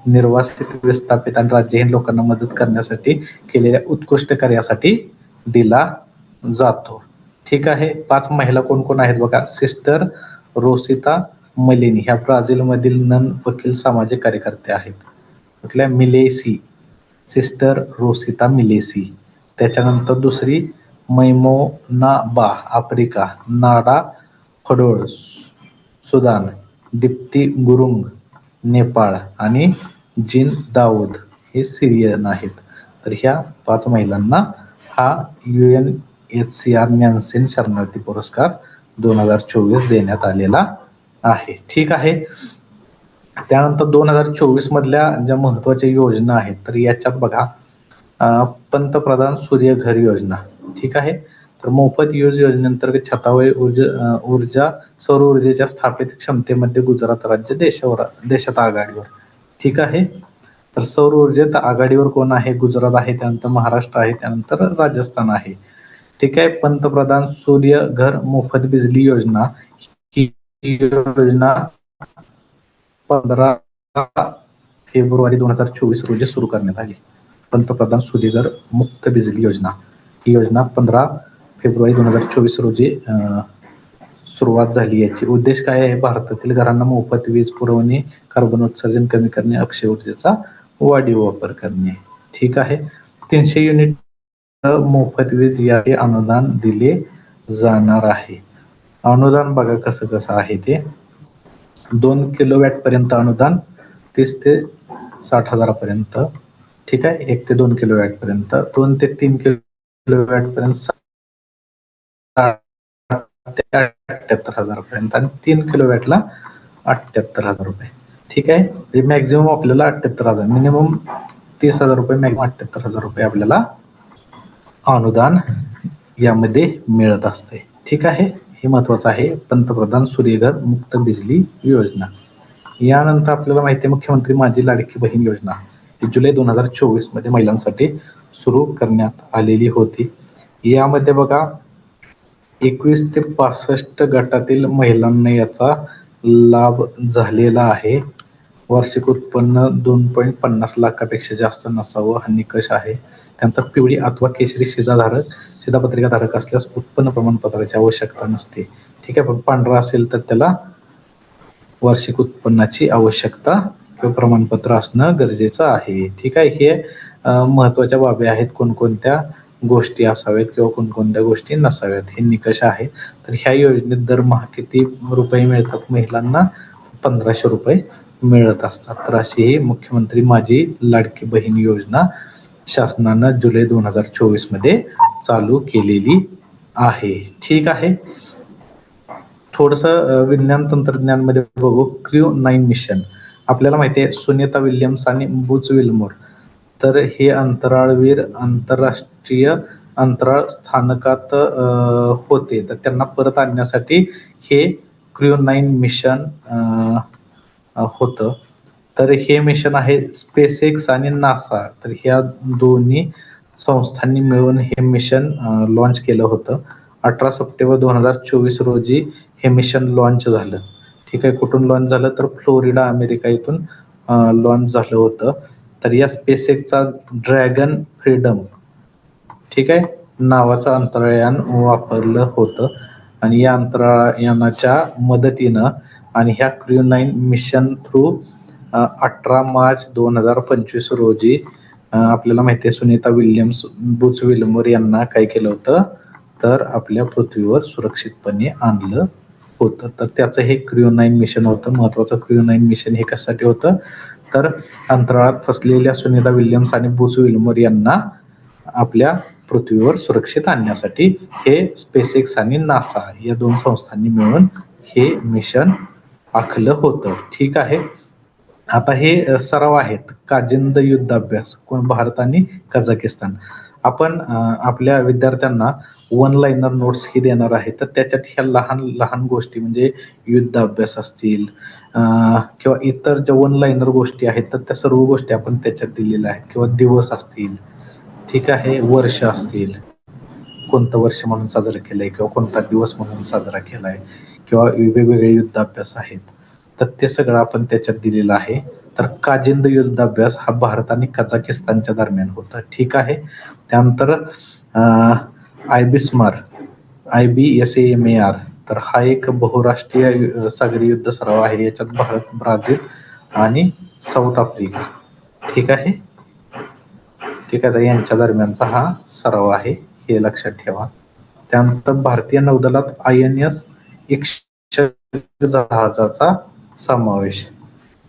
निर्वासित, विस्थापित आणि राज्यहीन लोकांना मदत करण्यासाठी केलेल्या उत्कृष्ट कार्यासाठी दिला जातो. ठीक आहे. 5 महिला कोण कोण आहेत बघा. सिस्टर रोसिता मलिनी ह्या ब्राझीलमधील नन वकील सामाजिक कार्यकर्ते आहेत. कुठल्या? मिलेसी, सिस्टर रोसिता मिलेसी. त्याच्यानंतर दुसरी मैमोनाबा आफ्रिका, नाडा फडोळ सुदान, दीप्ती गुरुंग नेपाळ आणि जिन दाऊद हे सिरियन आहेत. तर ह्या 5 महिलांना हा UNHCR नॅन्सेन शरणार्थी पुरस्कार 2024 देण्यात आलेला आहे. ठीक आहे. त्यानंतर 2024 मधल्या ज्या महत्वाच्या योजना आहेत तर याच्यात बघा पंतप्रधान सूर्यघर योजना. ठीक आहे. तर मोफत वीज योजनेअंतर्गत छतावरील ऊर्जा सौर ऊर्जेच्या स्थापित क्षमतेमध्ये गुजरात राज्य देशात आघाडीवर. ठीक आहे. तर सौर ऊर्जेत आघाडीवर कोण आहे? गुजरात आहे, त्यानंतर महाराष्ट्र आहे, त्यानंतर राजस्थान आहे. ठीक आहे. पंतप्रधान सूर्यघर मोफत बिजली योजना ही योजना 15 फेब्रुवारी 2024 रोजी सुरू करण्यात आली. पंतप्रधान सूर्यघर मुक्त बिजली योजना ही योजना 15 फेब्रुवारी 2024 रोजी सुरुवात झाली. याची उद्देश काय आहे? भारतातील घरांना मोफत वीज पुरवणे, कार्बन उत्सर्जन कमी करणे, अक्षय ऊर्जेचा वाढीव वापर करणे. ठीक आहे. 300 युनिट मोफत वीज याचे अनुदान दिले जाणार आहे. अनुदान बघा कसं कसं आहे ते. 2 किलोवॅट पर्यंत अनुदान, 30 ते 60 हजारापर्यंत. ठीक आहे. 1 ते 2 किलोवॅट पर्यंत, 2 ते 3 किलोवॅट पर्यंत 78 हजारापर्यंत आणि 3 किलोवॅटला 78,000 रुपये. ठीक आहे. मॅक्झिमम आपल्याला 78,000, मिनिमम 30,000 रुपये, मॅक्झिमम 78,000 रुपये आपल्याला अनुदान यामध्ये मिळत असते. ठीक आहे. हे महत्वाचं आहे. पंतप्रधान सूर्यघर मुक्त बिजली योजना. यानंतर आपल्याला माहिती आहे मुख्यमंत्री माझी लाडकी बहीण योजना ही जुलै 2024 मध्ये महिलांसाठी सुरू करण्यात आलेली होती. यामध्ये बघा 21 ते 65 गटातील महिलांना याचा लाभ झालेला आहे. वार्षिक उत्पन्न 2.50 लाखापेक्षा जास्त नसावं हा निकष आहे. त्यानंतर पिवळी अथवा केशरी शिधापत्रिका धारक असल्यास उत्पन्न प्रमाणपत्राची आवश्यकता नसते. ठीक आहे. पण पांढरा असेल तर त्याला वार्षिक उत्पन्नाची आवश्यकता किंवा प्रमाणपत्र असणं गरजेचं आहे. ठीक आहे. हे महत्वाच्या बाबी आहेत. कोणकोणत्या गोष्टी असाव्यात किंवा कोणकोणत्या गोष्टी नसाव्यात हे निकष आहे. तर ह्या योजनेत दरमहा किती रुपये मिळतात महिलांना? 1500 रुपये मिळत असतात. तर अशी ही मुख्यमंत्री माझी लाडकी बहीण योजना शासनानं जुलै 2024 मध्ये चालू केलेली आहे. ठीक आहे. थोडंसं विज्ञान तंत्रज्ञान मध्ये बघू. Crew 9 mission. आपल्याला माहिती आहे सुनीता विल्यम्स आणि बुच विल्मोर तर हे अंतराळवीर आंतरराष्ट्रीय अंतराळ स्थानकात होते. तर त्यांना परत आणण्यासाठी हे क्रू 9 मिशन होतं. तर हे मिशन आहे स्पेसएक्स आणि नासा. तर ह्या दोन्ही संस्थांनी मिळून हे मिशन लॉन्च केलं होतं. 18 सप्टेंबर 2024 रोजी हे मिशन लॉन्च झालं. ठीक आहे. कुठून लॉन्च झालं? तर फ्लोरिडा, अमेरिका इथून लॉन्च झालं होतं. तर या स्पेसएक्सचा ड्रॅगन फ्रीडम, ठीक आहे, नावाचं अंतराळयान वापरलं होतं. आणि या अंतराळयानाच्या मदतीनं आणि ह्या क्रू 9 मिशन थ्रू 18 मार्च 2025 रोजी आपल्याला माहिती आहे सुनीता विल्यम्स बुच विल्मर यांना काय केलं होतं, तर आपल्या पृथ्वीवर सुरक्षितपणे आणलं होतं. तर त्याचं हे क्रू 9 मिशन होतं. महत्वाचं क्रू 9 मिशन हे कशासाठी होतं, तर अंतराळात फसलेल्या सुनीता विल्यम्स आणि बुच विल्मर यांना आपल्या पृथ्वीवर सुरक्षित आणण्यासाठी हे स्पेसएक्स आणि नासा या दोन संस्थांनी मिळून हे मिशन आखलं होतं. ठीक आहे. आता हे सराव आहेत काजिंद युद्धाभ्यास कोण, भारत आणि कझाकिस्तान. आपण आपल्या विद्यार्थ्यांना वन लाईनर नोट्स ही देणार आहे, तर त्याच्यात ह्या लहान लहान गोष्टी म्हणजे युद्धाभ्यास असतील किंवा इतर ज्या वन लाईनर गोष्टी आहेत, तर त्या सर्व गोष्टी आपण त्याच्यात दिलेल्या आहेत. किंवा दिवस असतील, ठीक आहे, वर्ष असतील, कोणतं वर्ष म्हणून साजरं केलंय किंवा कोणता दिवस म्हणून साजरा केलाय किंवा वेगवेगळे युद्धाभ्यास आहेत, तर ते सगळं आपण त्याच्यात दिलेलं आहे. तर काजिंद युद्धाभ्यास हा भारत आणि कझाकिस्तानच्या दरम्यान होता. ठीक आहे. त्यानंतर IBSMAR, तर हा एक बहुराष्ट्रीय सागरी युद्ध सराव आहे. याच्यात भारत, ब्राझील आणि साऊथ आफ्रिका, ठीक आहे, ठीक आहे, तर यांच्या दरम्यानचा हा सराव आहे, हे लक्षात ठेवा. त्यानंतर भारतीय नौदलात INS इक्षक जहाजाचा समावेश,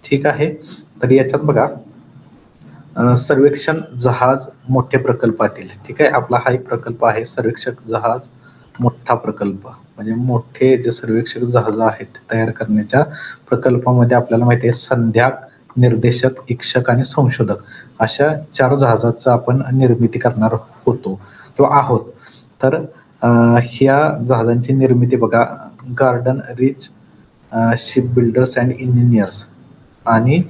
ठीक आहे. तर याच्यात बघा सर्वेक्षण जहाज मोठे प्रकल्पातील, ठीक आहे, आपला हा एक प्रकल्प आहे सर्वेक्षक जहाज मोठा प्रकल्प, म्हणजे मोठे जे सर्वेक्षक जहाज आहेत ते तयार करण्याच्या प्रकल्पामध्ये आपल्याला माहिती आहे संध्याक, निर्देशक, इक्षक आणि संशोधक अशा 4 जहाजाचं आपण निर्मिती करणार होतो किंवा आहोत. तर ह्या जहाजांची निर्मिती बघा garden rich ship builders and engineers आणि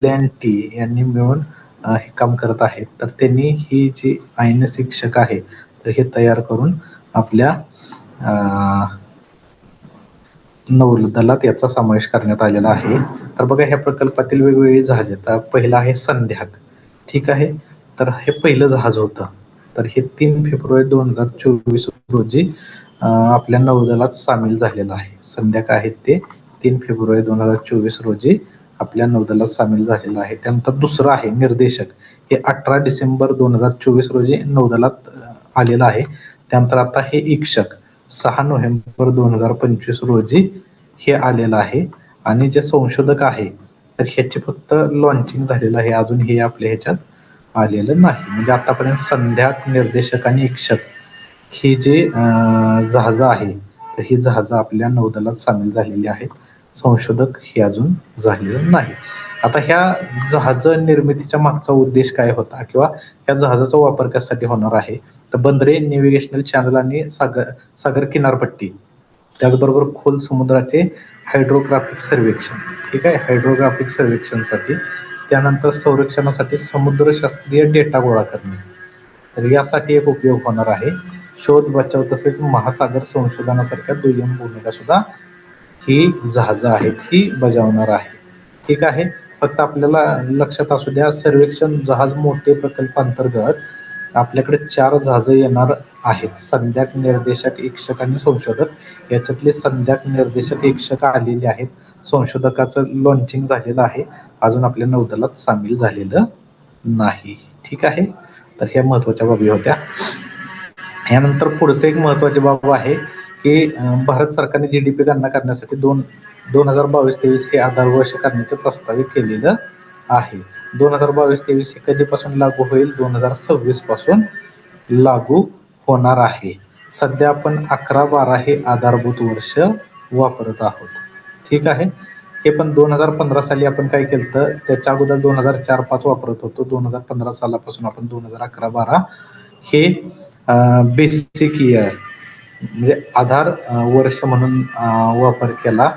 L&T यांनी मिळून हे काम करत आहेत. तर त्यांनी ही जी INS शिक्षक आहे तर हे तयार करून आपल्या नौदलात याचा समावेश करण्यात आलेला आहे. तर बघा ह्या प्रकल्पातील वेगवेगळी जहाजे, तर पहिलं आहे संध्याक, ठीक आहे, तर हे पहिलं जहाज होतं. तर हे 3 फेब्रुवारी 2024 रोजी आपल्या नौदलात सामील झालेलं आहे. संध्याक आहे ते 3 फेब्रुवारी 2024 रोजी आपल्या नौदलात सामील झालेलं आहे. त्यानंतर दुसरं आहे निर्देशक, हे 18 डिसेंबर 2024 रोजी नौदलात आलेलं आहे. त्यानंतर आता हे इक्षक 6 नोव्हेंबर 2025 रोजी हे आलेलं आहे. आणि जे संशोधक आहे तर ह्याचे फक्त लॉन्चिंग झालेलं आहे, अजून हे आपल्या ह्याच्यात आलेलं नाही. म्हणजे आतापर्यंत संध्याक, निर्देशक आणि इक्षक ही जे जहाजं आहे तर ही जहाजं आपल्या नौदलात सामील झालेली आहेत. संशोधक हे अजून झालेलं नाही. आता ह्या जहाज निर्मितीच्या मागचा उद्देश काय होता किंवा ह्या जहाजाचा वापर कशासाठी होणार आहे, तर बंदरे, नेव्हिगेशनल चॅनल आणि सागर किनारपट्टी, त्याचबरोबर खोल समुद्राचे हायड्रोग्राफिक सर्वेक्षण, ठीक आहे, हायड्रोग्राफिक सर्वेक्षणसाठी. त्यानंतर संरक्षणासाठी समुद्रशास्त्रीय डेटा गोळा करणे, तर यासाठी एक उपयोग होणार आहे. शोध, बचाव तसेच महासागर संशोधनासारख्या दुय्यम भूमिका सुद्धा ही जहाजं आहेत ही बजावणार आहे. ठीक आहे. फक्त आपल्याला लक्षात असू द्या सर्वेक्षण जहाज मोठे प्रकल्प अंतर्गत आपल्याकडे 4 जहाजं येणार आहेत. संध्याक, निर्देशक, इक्षक आणि संशोधक. याच्यातले संध्याक, निर्देशक, इक्षक आलेले आहेत. संशोधकाचं लॉन्चिंग झालेलं आहे, अजून आपल्या नौदलात सामील झालेलं नाही. ठीक आहे. तर ह्या महत्वाच्या बाबी होत्या. यानंतर पुढचं एक महत्वाची बाब आहे की भारत सरकारने GDP गणना करण्यासाठी 2022-23 हे आधार वर्ष करण्याचे प्रस्तावित केलेलं आहे. 2022-23 हे कधीपासून लागू होईल, 2026 पासून लागू होणार आहे. सध्या आपण 11-12 हे आधारभूत वर्ष वापरत आहोत. ठीक आहे. हे पण 2015 साली आपण काय केलं, त्याच्या अगोदर 2004-5 वापरत होतो. 2015 सालापासून आपण 2011-12 हे बेसिक इयर म्हणजे आधार वर्ष म्हणून वापर केला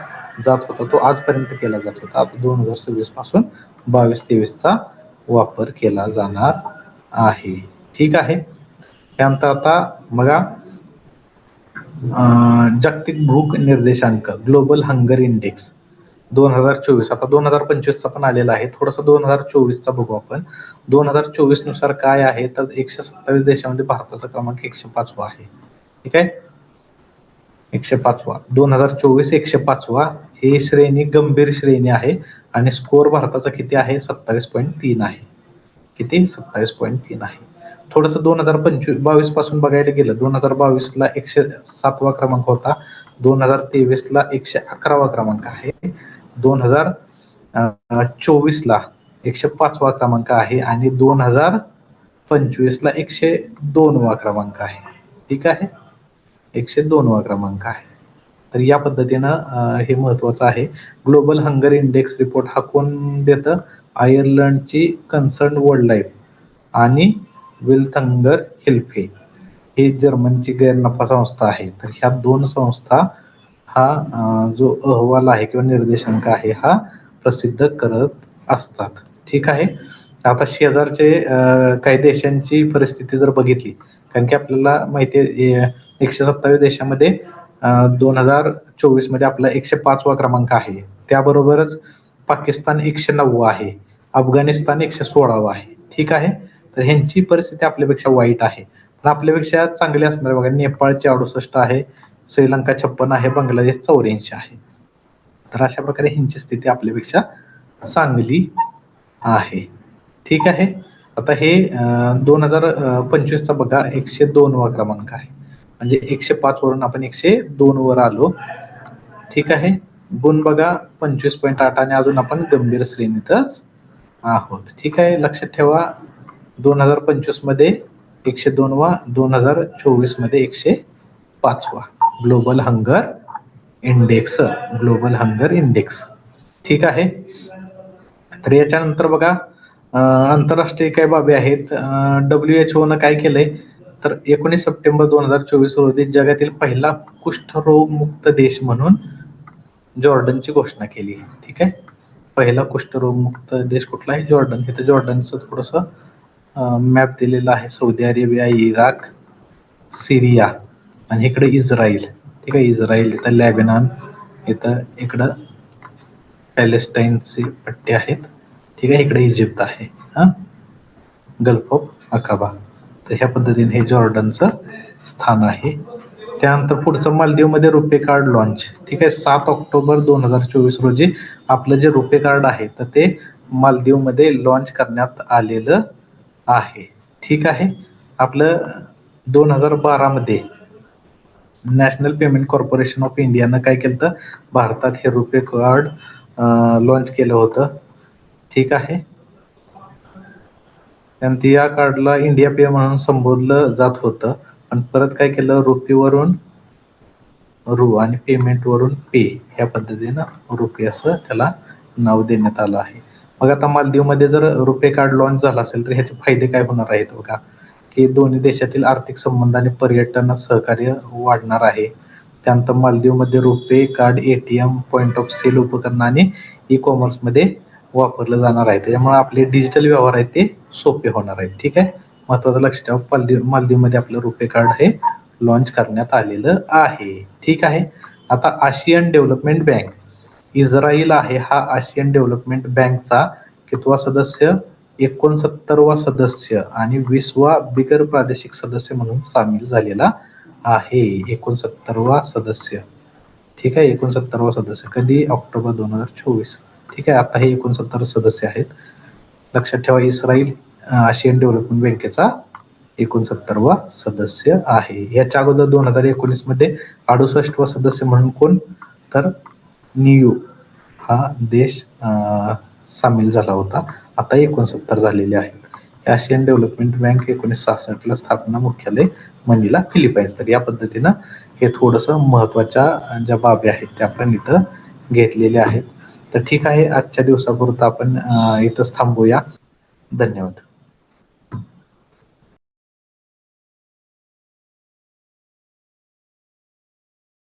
जात होता. तो आजपर्यंत केला जात होता. आता 2026 पासून 22-23चा वापर केला जाणार आहे. ठीक आहे. त्यानंतर आता बघा जागतिक भूक निर्देशांक, ग्लोबल हंगर इंडेक्स, 2024 आता 2025चा पण आलेला आहे. थोडंसं 2024चा बघू आपण. 2024 नुसार काय आहे तर 127 देशामध्ये भारताचा क्रमांक 105वा आहे. ठीक आहे. 105वा 2024 105वा ही श्रेणी गंभीर श्रेणी आहे आणि स्कोर भारताचा किती आहे 27.3 आहे. किती 27.3 आहे. थोडंसं 2022 पासून बघायला गेलं 2022ला 107वा क्रमांक होता. 2023ला 111वा क्रमांक आहे. 2024ला 105वा क्रमांक आहे आणि 2025ला 102वा क्रमांक आहे. ठीक आहे. 102वा क्रमांक आहे. तर या पद्धतीनं हे महत्वाचं आहे. ग्लोबल हंगर इंडेक्स रिपोर्ट हा कोण देतं? आयर्लंडची कन्सर्न वर्ल्ड लाईफ आणि विल्थंगर हिल्फे ही जर्मनची गैरनफा संस्था आहे. तर ह्या दोन संस्था हा जो अहवाल आहे किंवा निर्देशांक आहे हा प्रसिद्ध करत असतात. ठीक आहे. आता शेजारचे काही देशांची परिस्थिती जर बघितली कारण की आपल्याला माहिती आहे 127 देशामध्ये 2024 मध्ये आपला 105वा क्रमांक आहे. त्याबरोबरच पाकिस्तान 109 आहे. अफगाणिस्तान 116 आहे. ठीक आहे. तर ह्यांची परिस्थिती आपल्यापेक्षा वाईट आहे. पण आपल्यापेक्षा चांगली असणार बघा नेपाळची 68 आहे. श्रीलंका 56 आहे. बांगलादेश 84 आहे. तर अशा प्रकारे ह्यांची स्थिती आपल्यापेक्षा चांगली आहे. ठीक आहे. आता हे 2025चा बघा 102वा क्रमांक आहे. म्हणजे 105 वरून आपण 102 वर आलो. ठीक आहे. गुण बघा 25.8 आणि अजून आपण गंभीर श्रेणीतच आहोत. ठीक आहे. लक्षात ठेवा 2025 मध्ये 102वा 2024 मध्ये 105वा Global Hunger Index. Global Hunger Index. ठीक आहे. तर याच्यानंतर बघा आंतरराष्ट्रीय काय बाबी आहेत. WHO न काय केलंय तर 19 सप्टेंबर 2024 रोजी जगातील पहिला कुष्ठरोग मुक्त देश म्हणून जॉर्डनची घोषणा केली. ठीक आहे. पहिला कुष्ठरोग मुक्त देश कुठला आहे? जॉर्डन. इथं जॉर्डनचं थोडंसं मॅप दिलेला आहे. सौदी अरेबिया, इराक, सिरिया आणि इकडे इस्रायल. ठीक आहे. इस्रायल इथं लेबनॉन इथं इकडं पॅलेस्टाईनचे पट्टे आहेत. ठीक आहे. इकडे इजिप्त आहे. हा गल्फ ऑफ अकाबा. तर ह्या पद्धतीने हे जॉर्डनचं स्थान आहे. त्यानंतर पुढचं मालदीवमध्ये रुपे कार्ड लॉन्च. ठीक आहे. 7 ऑक्टोबर 2024 रोजी आपलं जे रुपे कार्ड आहे तर ते मालदीवमध्ये लॉन्च करण्यात आलेलं आहे. ठीक आहे. आपलं 2012 मध्ये नॅशनल पेमेंट कॉर्पोरेशन ऑफ इंडियानं काय केलं तर भारतात हे रुपे कार्ड लॉन्च केलं होतं. ठीक आहे. त्यानंतर या कार्डला इंडिया पे म्हणून संबोधलं जात होतं. पण परत काय केलं रुपीवरून रु आणि पेमेंट वरून पे ह्या पद्धतीनं रुपये असं त्याला नाव देण्यात आलं आहे. मग आता मालदीवमध्ये जर रुपे कार्ड लॉन्च झाला असेल तर ह्याचे फायदे काय होणार आहेत बघा की दोन्ही देशातील आर्थिक संबंध आणि पर्यटनात सहकार्य वाढणार आहे. त्यानंतर मालदीवमध्ये RuPay card ATM point of sale उपकरण आणि ई कॉमर्समध्ये वापरलं जाणार आहे. त्याच्यामुळे आपले डिजिटल व्यवहार आहेत ते सोपे होणार आहेत. ठीक आहे. महत्वाचं लक्ष ठेवा मालदीवमध्ये आपलं रुपे कार्ड हे लॉन्च करण्यात आलेलं आहे. ठीक आहे. आता आशियन डेव्हलपमेंट बँक इस्रायल आहे हा आशियन डेव्हलपमेंट बँकचा कितवा सदस्य? 69वा सदस्य आणि 20वा बिगर प्रादेशिक सदस्य म्हणून सामील झालेला आहे. 69वा सदस्य. ठीक आहे. 69वा सदस्य कधी? ऑक्टोबर 2024. ठीक आहे. आता हे 69 सदस्य आहेत. लक्षात ठेवा इस्रायल आशियन डेव्हलपमेंट बँकेचा 69वा सदस्य आहे. याच्या अगोदर 2019 मध्ये 68वा सदस्य म्हणून कोण तर न्यू हा देश सामील झाला होता. आता 69 झालेले आहेत. आशियन डेव्हलपमेंट बँक 1966 ला स्थापना मुख्यालय मनीला फिलिपाईन्स. तर या पद्धतीनं हे थोडंसं महत्वाच्या ज्या बाबी आहेत त्या आपण इथं घेतलेल्या आहेत. तर ठीक आहे. आजच्या दिवसापुरतं आपण इथंच थांबूया. धन्यवाद.